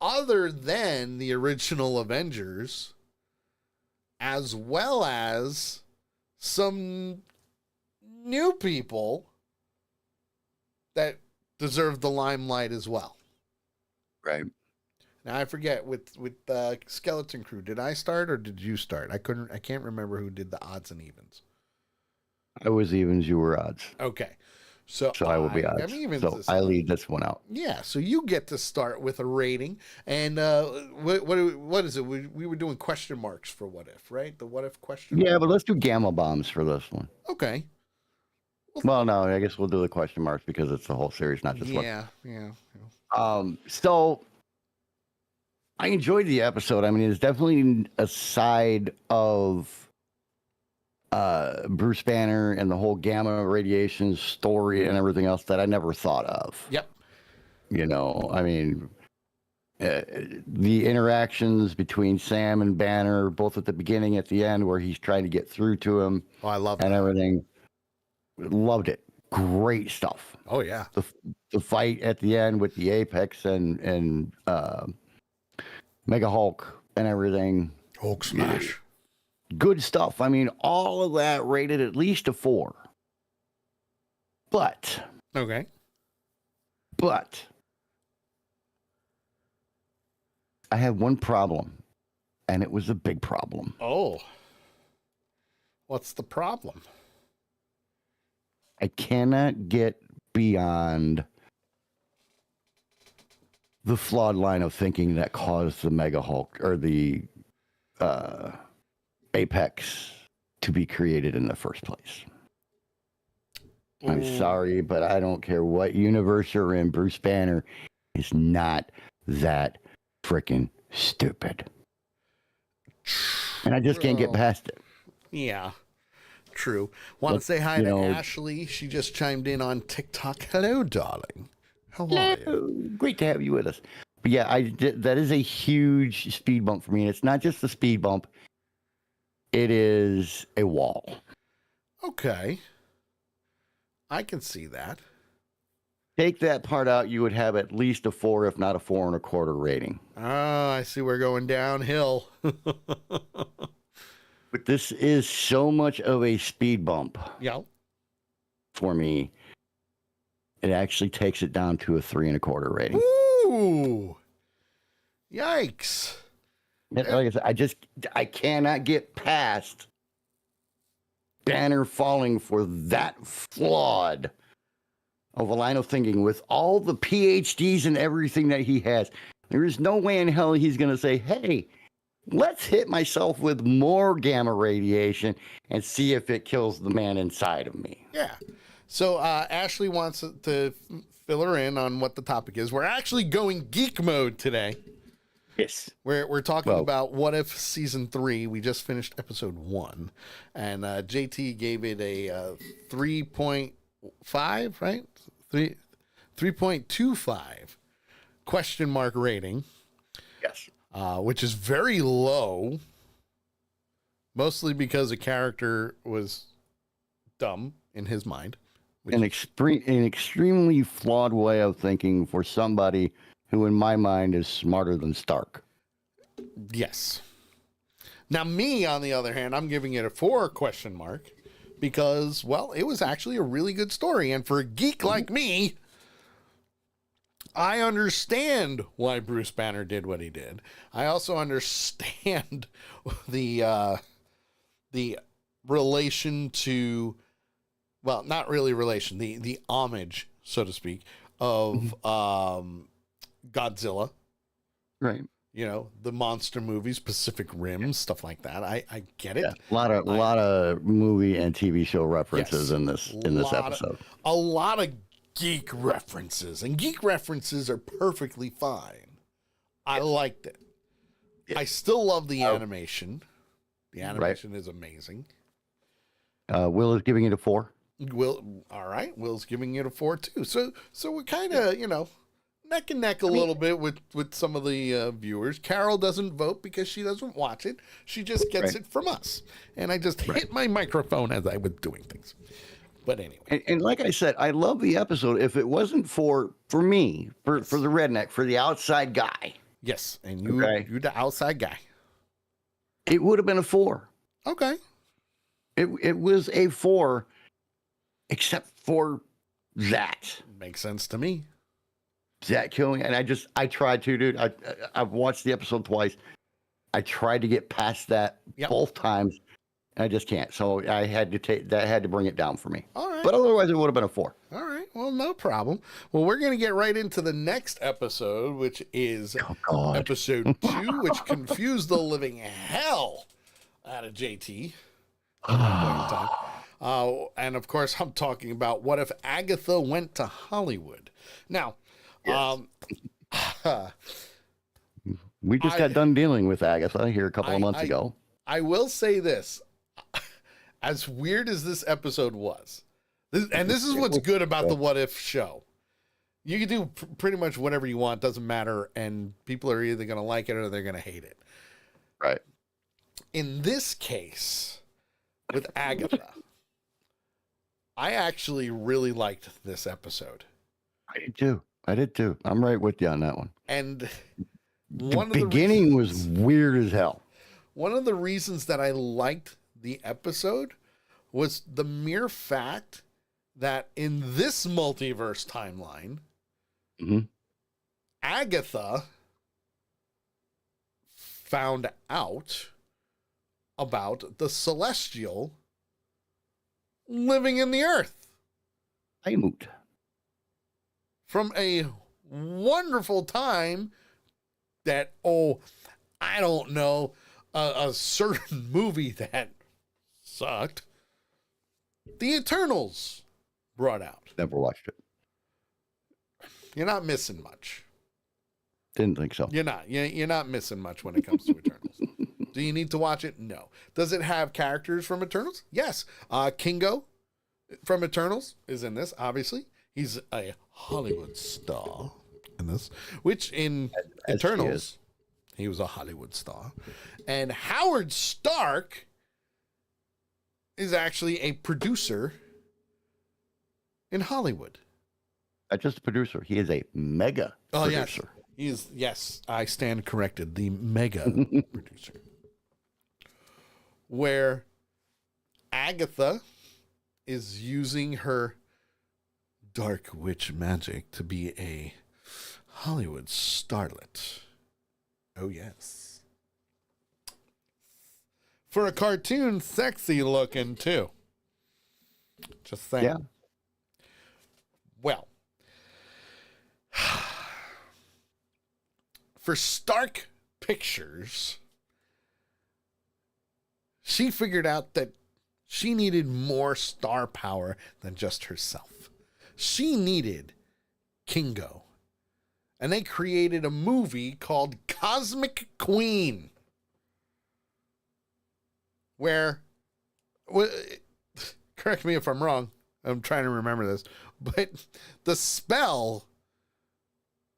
other than the original Avengers, as well as some new people that deserve the limelight as well. Right. Now I forget with Skeleton Crew. Did I start or did you start? I can't remember who did the odds and evens. I was evens, you were odds. Okay. So I will be odds. So I lead this one out. Yeah, so you get to start with a rating. And what is it? We were doing question marks for what if, right? The what if question mark? Yeah, but let's do gamma bombs for this one. Okay. Well, no, I guess we'll do the question marks because it's the whole series, not just one. Yeah. So I enjoyed the episode. I mean, it's definitely a side of Bruce Banner and the whole gamma radiation story and everything else that I never thought of. Yep. I mean, the interactions between Sam and Banner, both at the beginning, at the end, where he's trying to get through to him. Oh, I love and that. Everything. Loved it. Great stuff. Oh yeah. The fight at the end with the Apex and Mega Hulk and everything. Hulk smash. Good stuff. I mean, all of that rated at least a 4. But okay. I had one problem, and it was a big problem. Oh. What's the problem? I cannot get beyond the flawed line of thinking that caused the Mega Hulk or the Apex to be created in the first place. I'm Ooh. sorry, but I don't care what universe you're in. Bruce Banner is not that freaking stupid. And I just can't get past it. Yeah, true. Want to say hi to Ashley. She just chimed in on TikTok. Hello, darling. How are you? Great to have you with us. But yeah, that is a huge speed bump for me. And it's not just a speed bump. It is a wall. Okay. I can see that. Take that part out, you would have at least a 4, if not a 4.25 rating. Ah, I see we're going downhill. But this is so much of a speed bump. Yeah. For me, it actually takes it down to a 3.25 rating. Ooh. Yikes. Like I said, I cannot get past Banner falling for that flawed of a line of thinking with all the PhDs and everything that he has. There is no way in hell he's going to say, hey, let's hit myself with more gamma radiation and see if it kills the man inside of me. Yeah. So Ashley wants to fill her in on what the topic is. We're actually going geek mode today. Yes. We're talking about What If Season 3. We just finished episode 1. And JT gave it a 3.5, right? 3.25 question mark rating. Yes. Which is very low. Mostly because the character was dumb in his mind. An extremely flawed way of thinking for somebody who, in my mind, is smarter than Stark. Yes. Now, me, on the other hand, I'm giving it a 4 question mark because, well, it was actually a really good story. And for a geek like me, I understand why Bruce Banner did what he did. I also understand the relation to, well, not really relation, the homage, so to speak, of Godzilla. Right. You know, the monster movies, Pacific Rim, stuff like that. I get it. Yeah. A lot of movie and TV show references in this episode. A lot of geek references, and geek references are perfectly fine. I liked it. I still love the animation. The animation is amazing. Will is giving it a 4. All right. Will's giving it a 4 too. So we're kind of, neck and neck a little bit with some of the viewers. Carol doesn't vote because she doesn't watch it. She just gets it from us. And I just hit my microphone as I was doing things. But anyway. And like I said, I love the episode. If it wasn't for me, for the redneck, for the outside guy. Yes. And you're the outside guy. It would have been a 4. Okay. It was a 4, except for that. Makes sense to me. That killing, and I tried to, dude. I've watched the episode twice. I tried to get past that both times, and I just can't. So I had to bring it down for me. All right. But otherwise, it would have been a 4. All right. Well, no problem. Well, we're going to get right into the next episode, which is episode 2, which confused the living hell out of JT. And of course, I'm talking about What If Agatha Went to Hollywood. Now, yes. We just got done dealing with Agatha here a couple of months ago. I will say this. As weird as this episode was, this is what's good about the What If show. You can do pretty much whatever you want. Doesn't matter. And people are either going to like it or they're going to hate it. Right. In this case, with Agatha, I actually really liked this episode. I did too. I'm right with you on that one. And the beginning was weird as hell. One of the reasons that I liked the episode was the mere fact that in this multiverse timeline, Agatha found out about the Celestial living in the Earth. I moved. From a wonderful time that, I don't know, a certain movie that sucked, the Eternals brought out. Never watched it. You're not missing much. Didn't think so. You're not missing much when it comes to Eternals. Do you need to watch it? No. Does it have characters from Eternals? Yes. Kingo from Eternals is in this, obviously. He's a Hollywood star in this, which in Eternals, he was a Hollywood star. And Howard Stark is actually a producer in Hollywood. Not just a producer. He is a mega producer. Yes, I stand corrected. The mega producer. Where Agatha is using her dark witch magic to be a Hollywood starlet. Oh, yes. For a cartoon, sexy looking, too. Just saying. Yeah. Well, for Stark Pictures, she figured out that she needed more star power than just herself. She needed Kingo. And they created a movie called Cosmic Queen, where, correct me if I'm wrong, I'm trying to remember this, but the spell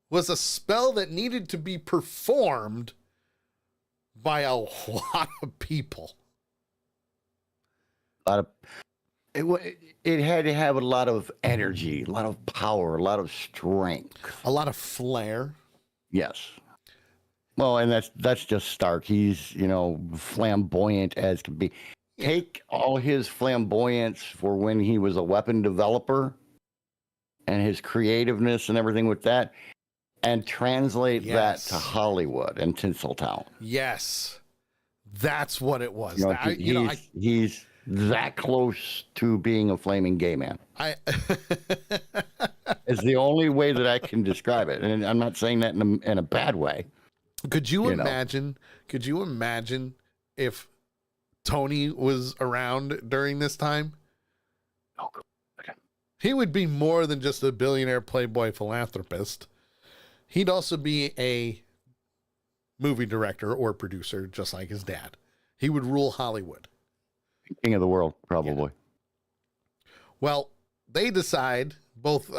was a spell that needed to be performed by a lot of people. It had to have a lot of energy, a lot of power, a lot of strength, a lot of flair. Yes. Well, and that's just Stark. He's, flamboyant as can be. Yeah. Take all his flamboyance for when he was a weapon developer and his creativeness and everything with that, and translate that to Hollywood and Tinseltown. Yes. That's what it was. He's that close to being a flaming gay man. It's the only way that I can describe it, and I'm not saying that in a bad way. Could you imagine? Could you imagine if Tony was around during this time? Oh, okay. He would be more than just a billionaire playboy philanthropist. He'd also be a movie director or producer, just like his dad. He would rule Hollywood. King of the world, probably. Yeah. Well, they decide, both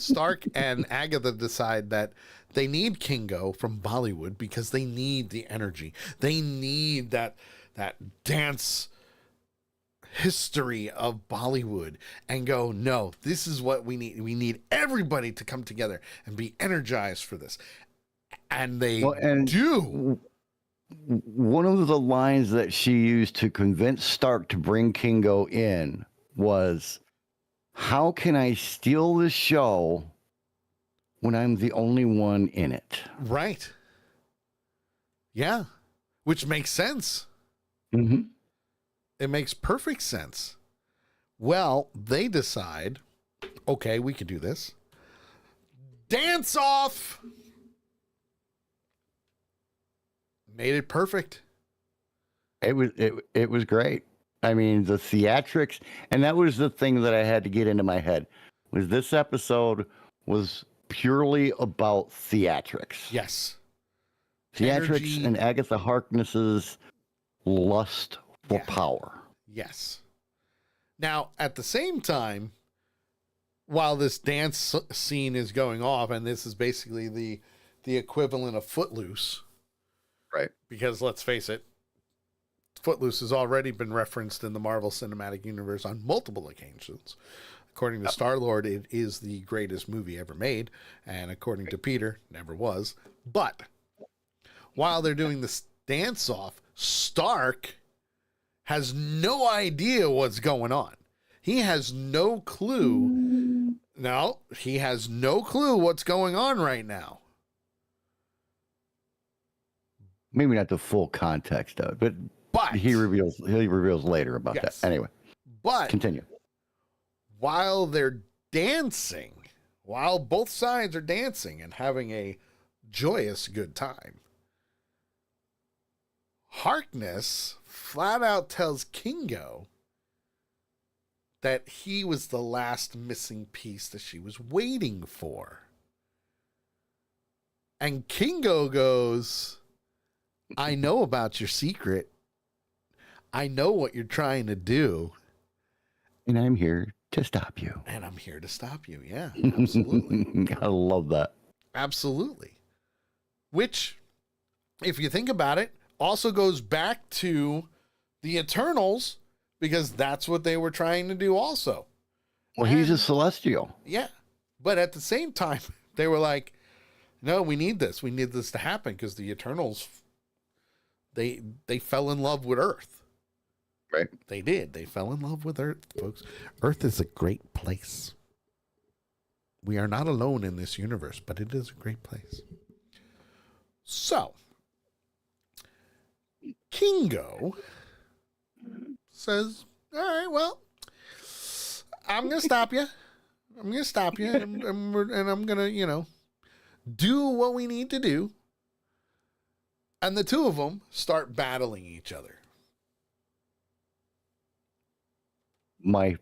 Stark and Agatha decide that they need Kingo from Bollywood because they need the energy. They need that dance history of Bollywood, and go, no, this is what we need. We need everybody to come together and be energized for this. And they do. One of the lines that she used to convince Stark to bring Kingo in was, how can I steal the show when I'm the only one in it? Right. Yeah. Which makes sense. Mm-hmm. It makes perfect sense. Well, they decide, okay, we could do this. Dance off. Made it perfect. It was great. I mean, the theatrics, and that was the thing that I had to get into my head, was this episode was purely about theatrics. Yes. Theatrics Energy. And Agatha Harkness's lust for power. Yes. Now, at the same time, while this dance scene is going off, and this is basically the equivalent of Footloose. Right. Because let's face it, Footloose has already been referenced in the Marvel Cinematic Universe on multiple occasions. According to Star-Lord, it is the greatest movie ever made. And according to Peter, never was. But while they're doing this dance-off, Stark has no idea what's going on. He has no clue. No, he has no clue what's going on right now. Maybe not the full context of it, but he reveals later about that. Anyway, but continue. While they're dancing, while both sides are dancing and having a joyous good time, Harkness flat out tells Kingo that he was the last missing piece that she was waiting for. And Kingo goes, I know about your secret. I know what you're trying to do. And I'm here to stop you. And I'm here to stop you. Yeah, absolutely. I love that. Absolutely. Which, if you think about it, also goes back to the Eternals, because that's what they were trying to do also. Well, he's a celestial. Yeah. But at the same time, they were like, no, we need this. We need this to happen because the Eternals, they fell in love with Earth. Right. They did. They fell in love with Earth, folks. Earth is a great place. We are not alone in this universe, but it is a great place. So, Kingo says, all right, well, I'm going to stop you. I'm going to stop you, and I'm going to, do what we need to do. And the two of them start battling each other. My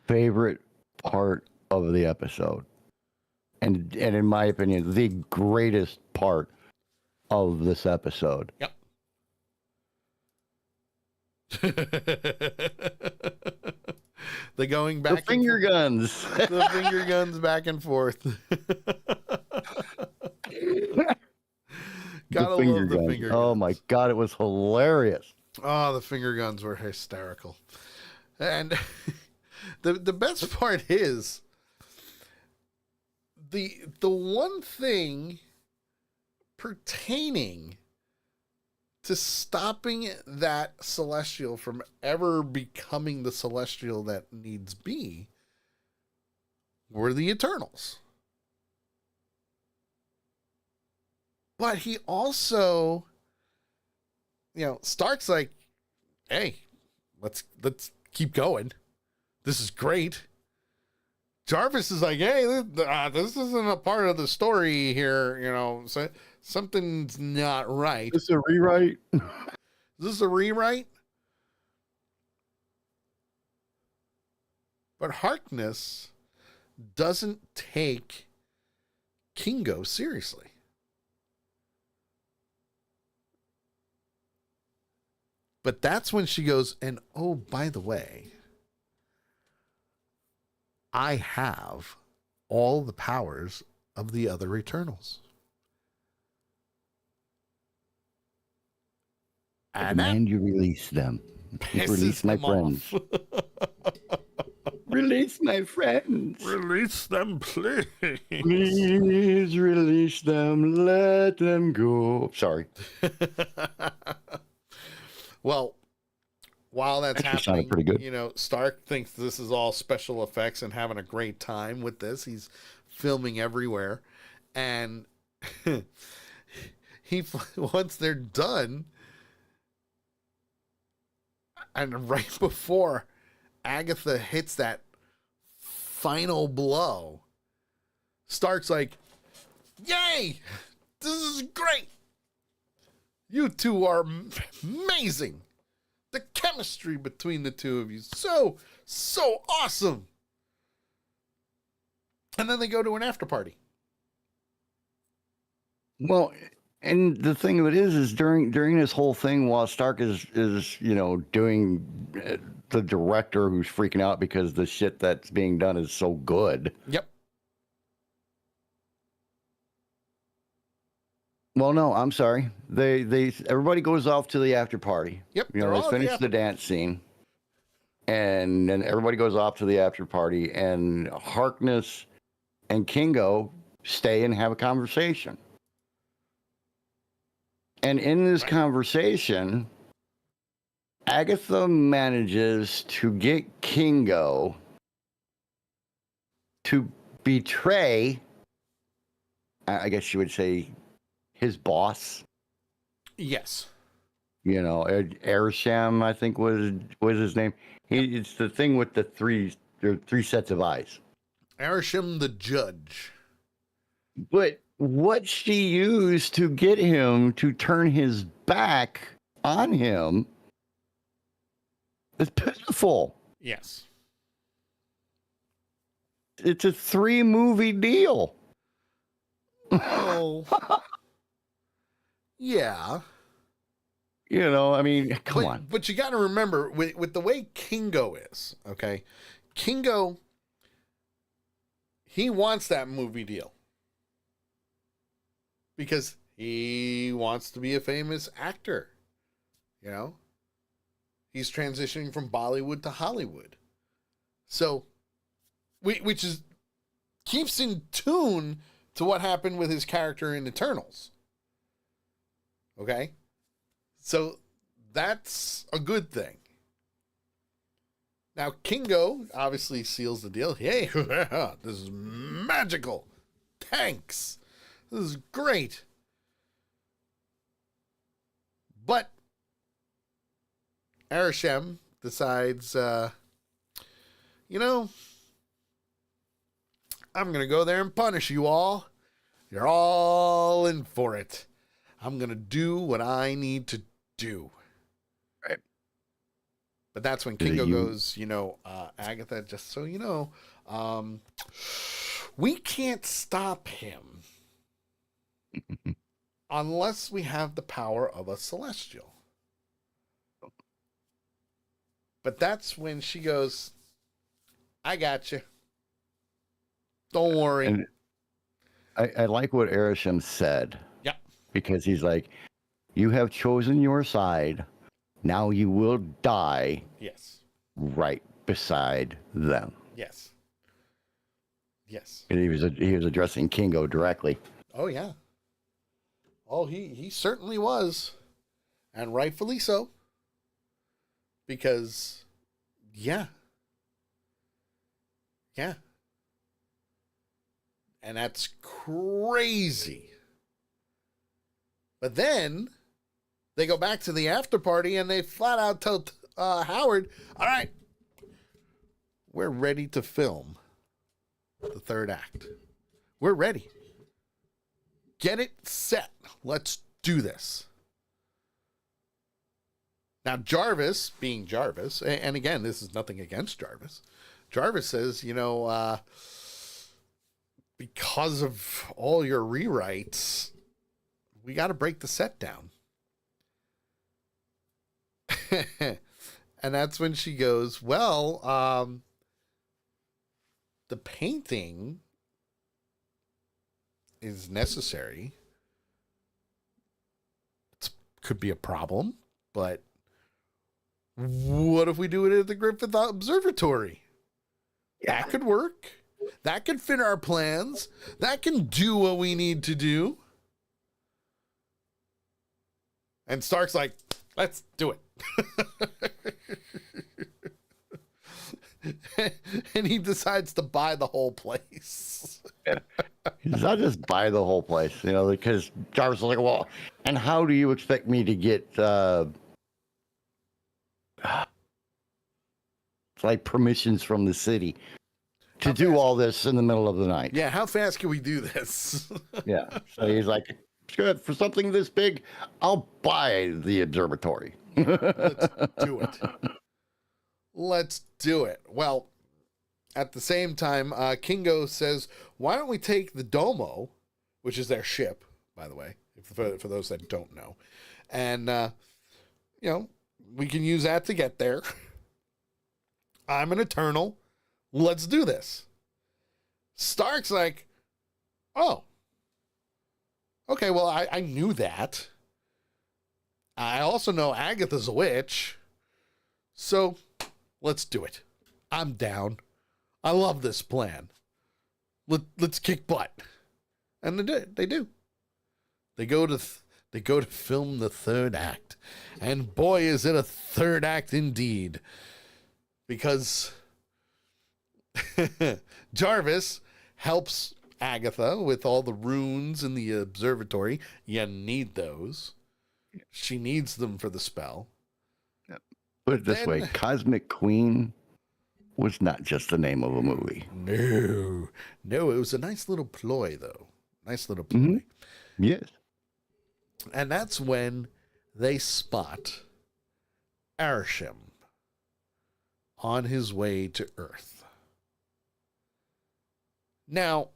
favorite part of the episode, and in my opinion, the greatest part of this episode. Yep. The going back. The finger guns. The finger guns back and forth. Gotta love the finger guns. Oh my God, it was hilarious. Oh, the finger guns were hysterical. And the best part is the one thing pertaining to stopping that celestial from ever becoming the celestial that needs be were the Eternals. But he also, Stark's like, hey, let's keep going. This is great. Jarvis is like, hey, this isn't a part of the story here, so something's not right. Is this a rewrite? Is this a rewrite? But Harkness doesn't take Kingo seriously. But that's when she goes, and oh, by the way, I have all the powers of the other Eternals. And you release them. Release my friends. Release my friends. Release them, please. Please release them. Let them go. Sorry. Well, while that's happening, pretty good. Stark thinks this is all special effects and having a great time with this. He's filming everywhere. And once they're done, and right before Agatha hits that final blow, Stark's like, yay! This is great! You two are amazing. The chemistry between the two of you, so awesome. And then they go to an after party. Well, and the thing of it is during this whole thing, while Stark is doing the director who's freaking out because the shit that's being done is so good. Yep. Well, no, I'm sorry. Everybody goes off to the after party. Yep. They finish the dance scene, and then everybody goes off to the after party, and Harkness and Kingo stay and have a conversation. And in this conversation, Agatha manages to get Kingo to betray, I guess you would say, his boss. Yes. Airsham, I think was his name. It's the thing with the three sets of eyes. Airsham the judge. But what she used to get him to turn his back on him is pitiful. Yes. It's a 3-movie deal. Oh. Yeah. You know, I mean, come on. But you got to remember, with the way Kingo is, okay? Kingo, he wants that movie deal. Because he wants to be a famous actor. You know? He's transitioning from Bollywood to Hollywood. So, which is keeps in tune to what happened with his character in Eternals. Okay? So, that's a good thing. Now, Kingo obviously seals the deal. Hey, this is magical. Thanks. This is great. But Arishem decides, you know, I'm going to go there and punish you all. You're all in for it. I'm going to do what I need to do. Right. But that's when Kingo goes, you know, Agatha, just so you know, we can't stop him unless we have the power of a celestial. But that's when she goes, I got you. Don't worry. And I like what Arishem said. Yeah. Because he's like, you have chosen your side. Now you will die. Yes. Right beside them. Yes. Yes. And he was addressing Kingo directly. Oh, yeah. Oh, he certainly was. And rightfully so. Because, yeah. Yeah. And that's crazy. But then they go back to the after party and they flat out tell Howard, all right, we're ready to film the third act. We're ready. Get it set. Let's do this. Now, Jarvis, being Jarvis, and again, this is nothing against Jarvis. Jarvis says, you know, because of all your rewrites, we got to break the set down. And that's when she goes, well, the painting is necessary. It could be a problem, but what if we do it at the Griffith Observatory? Yeah. That could work. That could fit our plans. That can do what we need to do. And Stark's like, let's do it. And he decides to buy the whole place. He's not just buy the whole place, you know, because Jarvis is like, well, and how do you expect me to get like permissions from the city to do all this in the middle of the night? Yeah, how fast can we do this? Yeah. So he's like, good, for something this big, I'll buy the observatory. Let's do it. Let's do it. Well, at the same time, Kingo says, why don't we take the Domo, which is their ship, by the way, for those that don't know, and, you know, we can use that to get there. I'm an Eternal. Let's do this. Stark's like, oh, okay, well, I knew that. I also know Agatha's a witch. So let's do it. I'm down. I love this plan. Let's kick butt. And they do. They go to film the third act. And boy, is it a third act indeed. Because Jarvis helps Agatha with all the runes in the observatory. You need those. She needs them for the spell. Put it this way, Cosmic Queen was not just the name of a movie. No, it was a nice little ploy, though. Nice little ploy. Mm-hmm. Yes. And that's when they spot Arishem on his way to Earth. Now,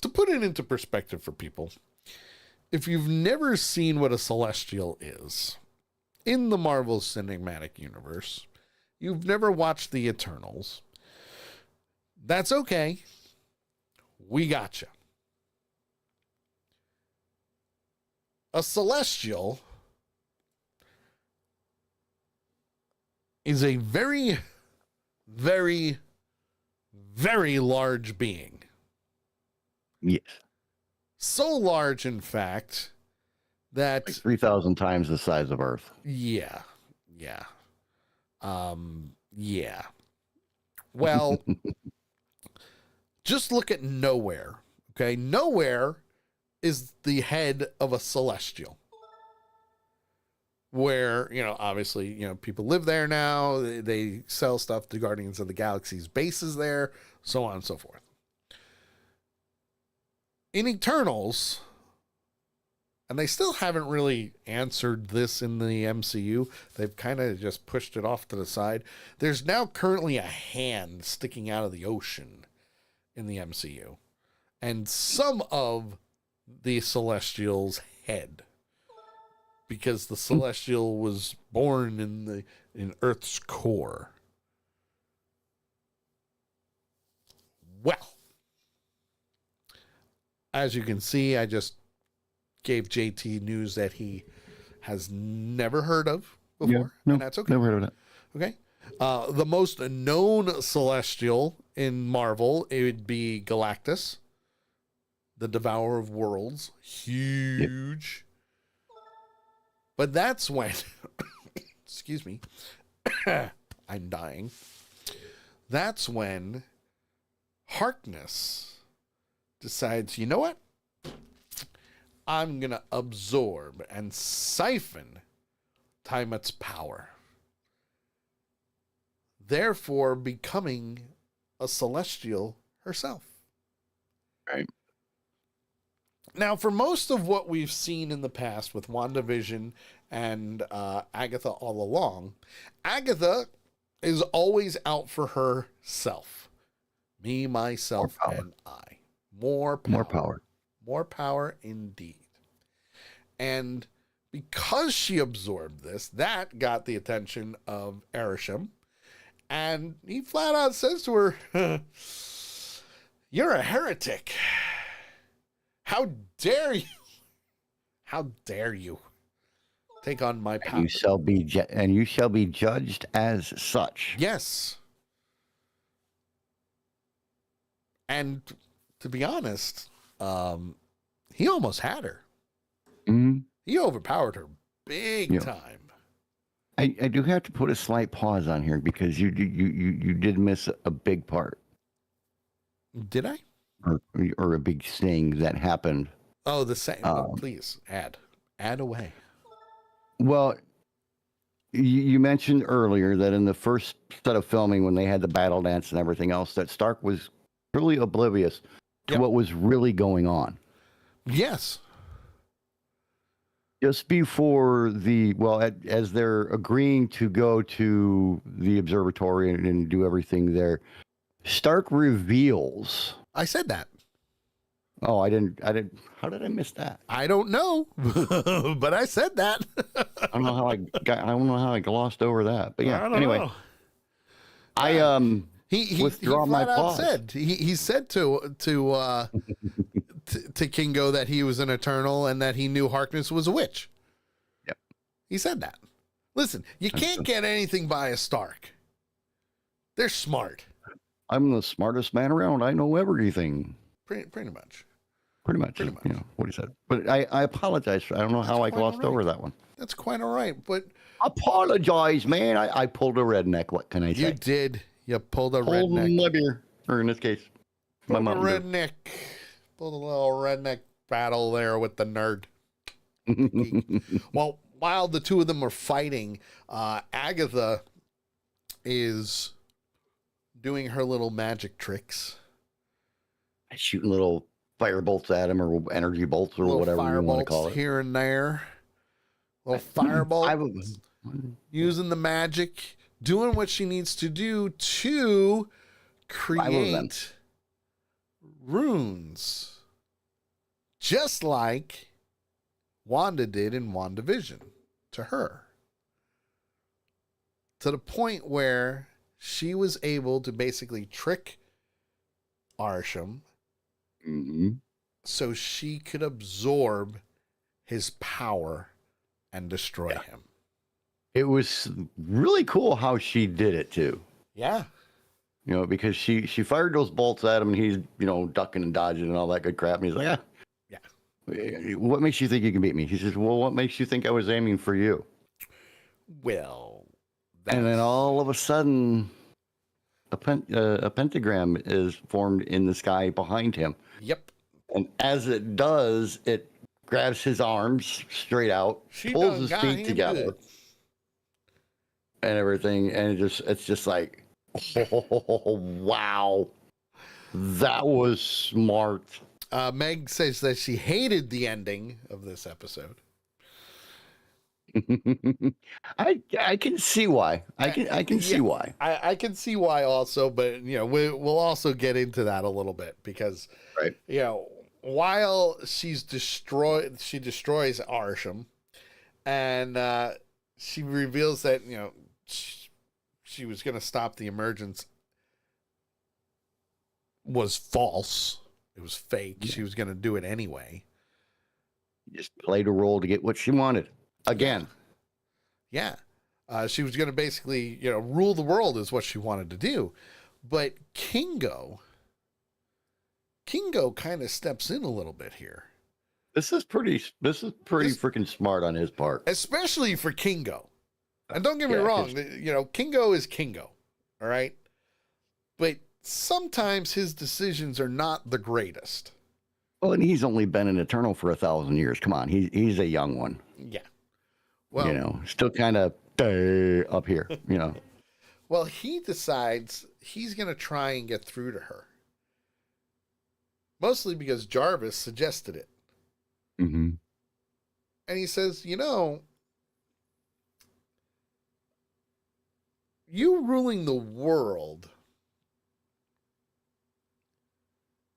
to put it into perspective for people, if you've never seen what a Celestial is in the Marvel Cinematic Universe, you've never watched the Eternals, that's okay. We gotcha. A Celestial is a very, very, very large being. Yes. So large, in fact, that... Like 3,000 times the size of Earth. Yeah. Yeah. Well, just look at Nowhere. Okay. Nowhere is the head of a Celestial. Where, obviously, people live there now. They sell stuff to Guardians of the Galaxy's bases there, so on and so forth. In Eternals, and they still haven't really answered this in the MCU. They've kind of just pushed it off to the side. There's now currently a hand sticking out of the ocean in the MCU. And some of the Celestial's head. Because the Celestial was born in Earth's core. Well, as you can see, I just gave JT news that he has never heard of before. Yeah, no, and that's okay. Never heard of it. Okay. The most known Celestial in Marvel, it would be Galactus, the Devourer of Worlds. Huge. Yep. But that's when, excuse me, I'm dying. That's when Harkness decides, you know what? I'm going to absorb and siphon Tiamat's power. Therefore, becoming a Celestial herself. Right. Now, for most of what we've seen in the past with WandaVision and Agatha all along, Agatha is always out for herself. Me, myself, and I. More power. More power. More power indeed. And because she absorbed this, that got the attention of Arishem. And he flat out says to her, "You're a heretic. How dare you? How dare you take on my power? You shall be judged as such." Yes. And to be honest, he almost had her. Mm-hmm. He overpowered her big time. I do have to put a slight pause on here because you did miss a big part. Did I? Or a big thing that happened. Oh, the same. Please add away. Well, you mentioned earlier that in the first set of filming, when they had the battle dance and everything else, that Stark was really oblivious to what was really going on. Yes. Just before as they're agreeing to go to the observatory and do everything there, Stark reveals. I said that. Oh, I didn't. How did I miss that? I don't know, but I said that. I don't know how I glossed over that. But yeah, anyway. Know. He withdraw my pause. He said to Kingo that he was an Eternal and that he knew Harkness was a witch. Yep. He said that. Listen, you can't get anything by a Stark. They're smart. I'm the smartest man around. I know everything. Pretty much. Pretty much. You know what he said. But I apologize. I don't know how I glossed over that one. That's quite all right. But apologize, man. I pulled a redneck. What can I say? You did. You pulled a redneck. My beer. Or in this case, my mom. Redneck. Pulled a little redneck battle there with the nerd. Well, while the two of them are fighting, Agatha is doing her little magic tricks. Shooting little fire bolts at him, or energy bolts, or whatever you want to call it. Here and there. little firebolt, Five of them. using the magic, doing what she needs to do to create runes, just like Wanda did in WandaVision to her. To the point where she was able to basically trick Arsham so she could absorb his power and destroy him. It was really cool how she did it too. Yeah. You know, because she fired those bolts at him and he's, you know, ducking and dodging and all that good crap. And he's like, yeah. What makes you think you can beat me? He says, well, what makes you think I was aiming for you? Well, and then all of a sudden, a pentagram is formed in the sky behind him. Yep. And as it does, it grabs his arms straight out, pulls his feet together, and everything. And it's just like, oh, wow, that was smart. Meg says that she hated the ending of this episode. I can see why. I can see why. I can see why also, but you know, we'll also get into that a little bit because you know, while she destroys Arsham, and she reveals that, you know, she was going to stop the emergence was false. It was fake. Yeah. She was going to do it anyway. Just played a role to get what she wanted. Again. Yeah. She was going to basically, you know, rule the world is what she wanted to do. But Kingo kind of steps in a little bit here. This is pretty freaking smart on his part. Especially for Kingo. And don't get me wrong, you know, Kingo is Kingo. All right? But sometimes his decisions are not the greatest. Well, and he's only been an Eternal for 1,000 years. Come on, he's a young one. Yeah. Well, you know, still kind of up here, you know. Well, he decides he's going to try and get through to her. Mostly because Jarvis suggested it. Mm-hmm. And he says, you know, you ruling the world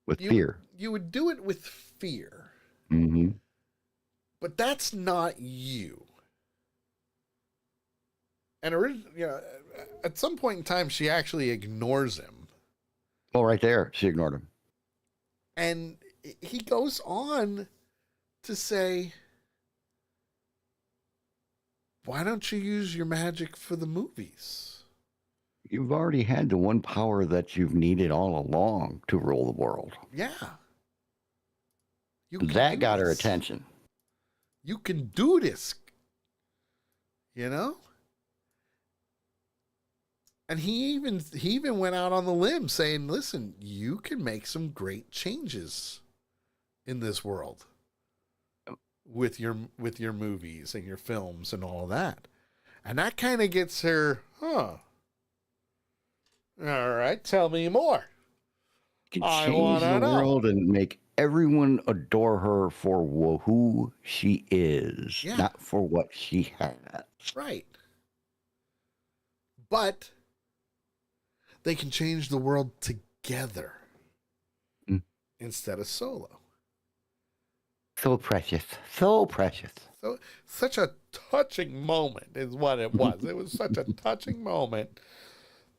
with fear. You would do it with fear. Mm-hmm. But that's not you. And you know, at some point in time, she actually ignores him. Oh, right there. She ignored him. And he goes on to say, why don't you use your magic for the movies? You've already had the one power that you've needed all along to rule the world. Yeah. That got her attention. You can do this. You know? And he even went out on the limb saying, listen, you can make some great changes in this world with your movies and your films and all that. And that kind of gets her, all right, tell me more. You can change the world and make everyone adore her for who she is, not for what she has. Right. But they can change the world together instead of solo. So precious. So precious. So such a touching moment is what it was. It was such a touching moment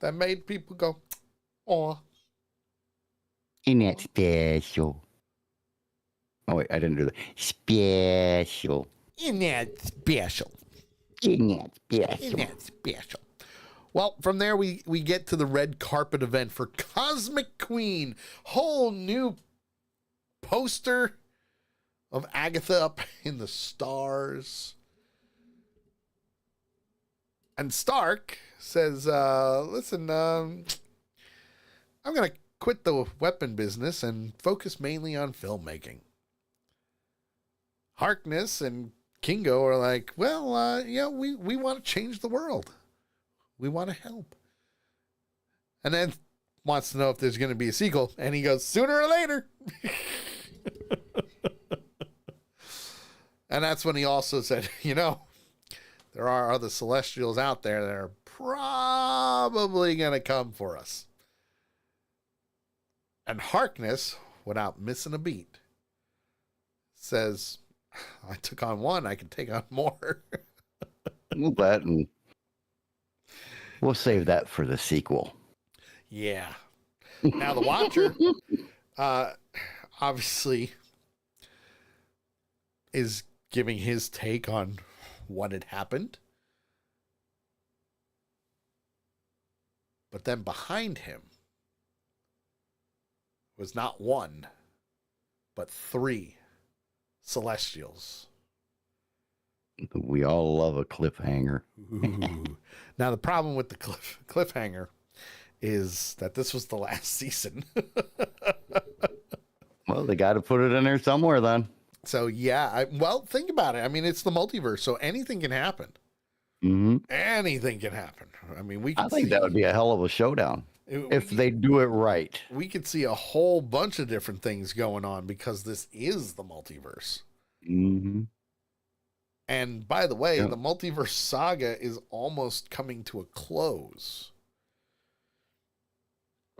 that made people go, "Oh, isn't that special?" Oh wait, I didn't do that. Special. Isn't that special? Isn't that special? Isn't that special? Well, from there we get to the red carpet event for Cosmic Queen. Whole new poster of Agatha up in the stars. And Stark says, listen, I'm going to quit the weapon business and focus mainly on filmmaking. Harkness and Kingo are like, well, we want to change the world. We want to help. And then wants to know if there's going to be a sequel. And he goes, sooner or later. And that's when he also said, you know, there are other Celestials out there that are probably going to come for us. And Harkness, without missing a beat, says, I took on one, I can take on more. We'll bet, and we'll save that for the sequel. Yeah. Now, the Watcher, obviously, is giving his take on what had happened. But then behind him was not one, but three Celestials. We all love a cliffhanger. Ooh. Now, the problem with the cliffhanger is that this was the last season. Well, they got to put it in there somewhere then. So, yeah. Well, think about it. I mean, it's the multiverse, so anything can happen. Mm-hmm. Anything can happen. I mean, we. I think that would be a hell of a showdown if they do it right. We could see a whole bunch of different things going on because this is the multiverse. Mm-hmm. And by the way, the multiverse saga is almost coming to a close.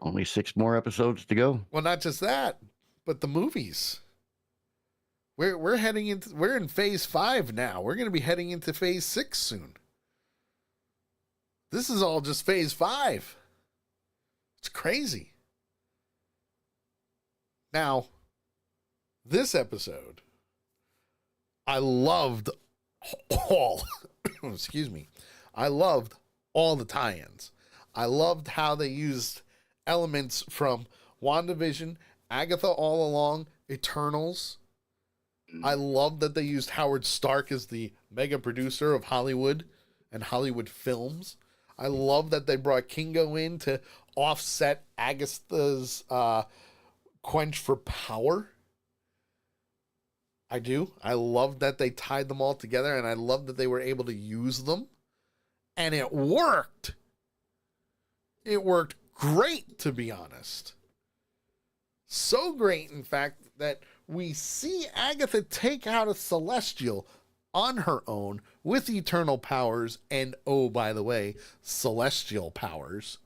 Only 6 more episodes to go. Well, not just that, but the movies. We're in phase 5 now. We're going to be heading into phase 6 soon. This is all just phase 5. It's crazy. Now, this episode, I loved all, excuse me, I loved all the tie-ins. I loved how they used elements from WandaVision, Agatha All Along, Eternals. I loved that they used Howard Stark as the mega producer of Hollywood and Hollywood films. I love that they brought Kingo in to offset Agatha's quench for power. I do. I love that they tied them all together, and I love that they were able to use them. And it worked. It worked great, to be honest. So great, in fact, that we see Agatha take out a Celestial on her own with eternal powers and, oh, by the way, celestial powers.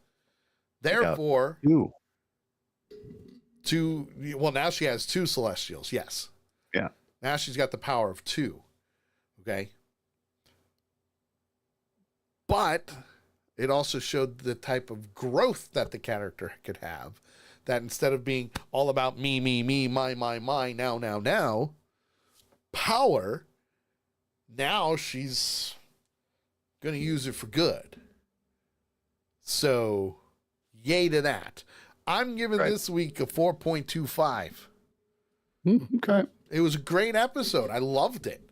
Therefore, well, now she has 2 Celestials, yes. Yeah. Now she's got the power of 2. Okay. But it also showed the type of growth that the character could have. That instead of being all about me, my, now, power, now she's going to use it for good. So, yay to that. I'm giving this week a 4.25. Okay. It was a great episode. I loved it.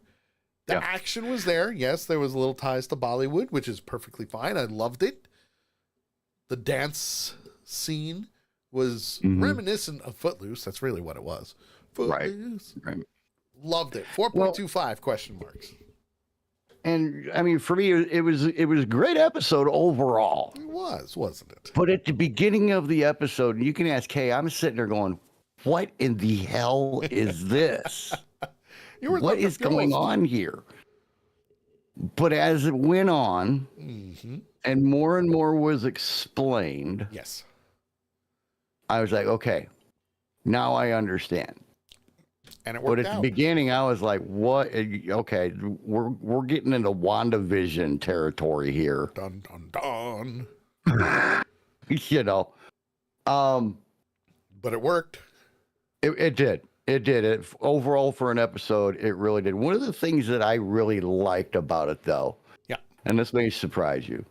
The action was there. Yes, there was a little ties to Bollywood, which is perfectly fine. I loved it. The dance scene was reminiscent of Footloose. That's really what it was. Footloose. Right. Loved it. 4.25 question marks. And I mean, for me, it was a great episode overall. It was, wasn't it? But at the beginning of the episode, you can ask, hey, I'm sitting there going, what in the hell is this? What is going on here? But as it went on, and more was explained, yes, I was like, okay, now I understand. And it worked out. But at the beginning, I was like, what? Okay, we're getting into WandaVision territory here. Dun, dun, dun. You know. But it worked. It did. It did. Overall, for an episode, it really did. One of the things that I really liked about it, though, and this may surprise you,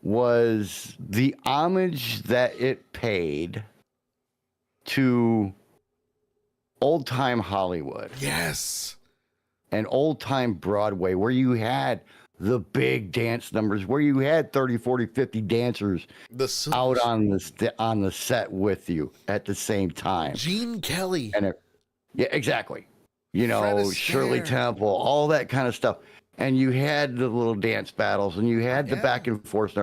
was the homage that it paid to old-time Hollywood. Yes. And old-time Broadway, where you had the big dance numbers, where you had 30, 40, 50 dancers out on the set with you at the same time. Gene Kelly. And yeah, exactly. You know, Shirley Temple, all that kind of stuff. And you had the little dance battles, and you had the back and forth.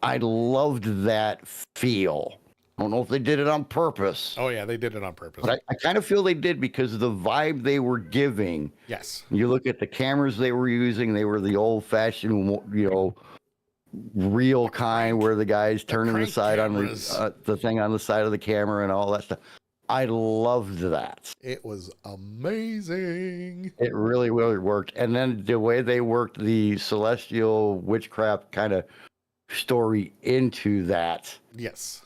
I loved that feel. I don't know if they did it on purpose. Oh, yeah, they did it on purpose. But I kind of feel they did because of the vibe they were giving. Yes. You look at the cameras they were using, they were the old-fashioned, real kind where the guy's turning the side cameras. On the thing on the side of the camera and all that stuff. I loved that. It was amazing. It really, really worked. And then the way they worked the celestial witchcraft kind of story into that. Yes.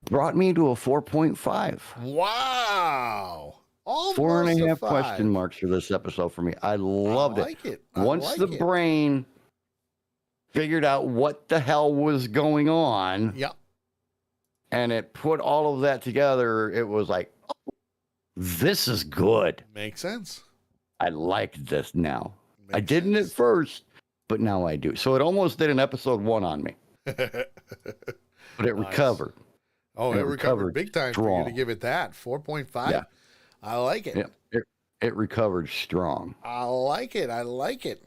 Brought me to a 4.5. Wow. Almost 4.5 question marks for this episode for me. I loved it. Once the brain figured out what the hell was going on. Yep. And it put all of that together. It was like, oh, this is good. Makes sense. I like this now. I didn't at first, but now I do. So it almost did an episode 1 on me. But it recovered. Oh, it recovered big time strong. For you to give it that. 4.5. Yeah. I like it. Yeah, it recovered strong. I like it. I like it.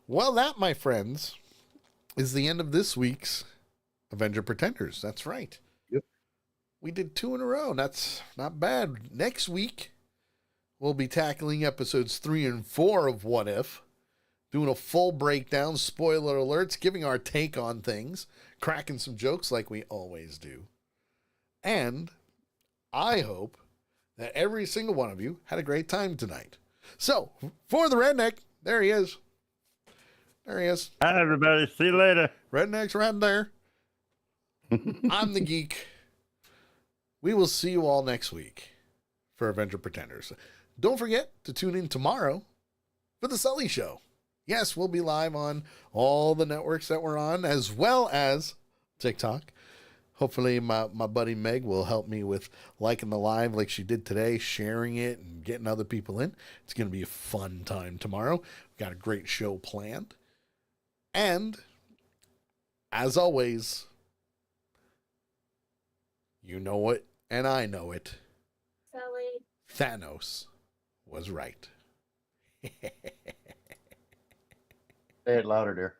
Well, that, my friends, is the end of this week's Avenger Pretenders. That's right. Yep. We did 2 in a row. That's not bad. Next week, we'll be tackling episodes 3 and 4 of What If, doing a full breakdown, spoiler alerts, giving our take on things, cracking some jokes like we always do. And I hope that every single one of you had a great time tonight. So, for the redneck, there he is. There he is. Hi, everybody. See you later. Redneck's right there. I'm the geek. We will see you all next week for Avenger Pretenders. Don't forget to tune in tomorrow for The Sully Show. Yes, we'll be live on all the networks that we're on, as well as TikTok. Hopefully my buddy Meg will help me with liking the live like she did today, sharing it and getting other people in. It's going to be a fun time tomorrow. We've got a great show planned. And, as always, you know it and I know it. Sully. Thanos was right. Say it louder, dear.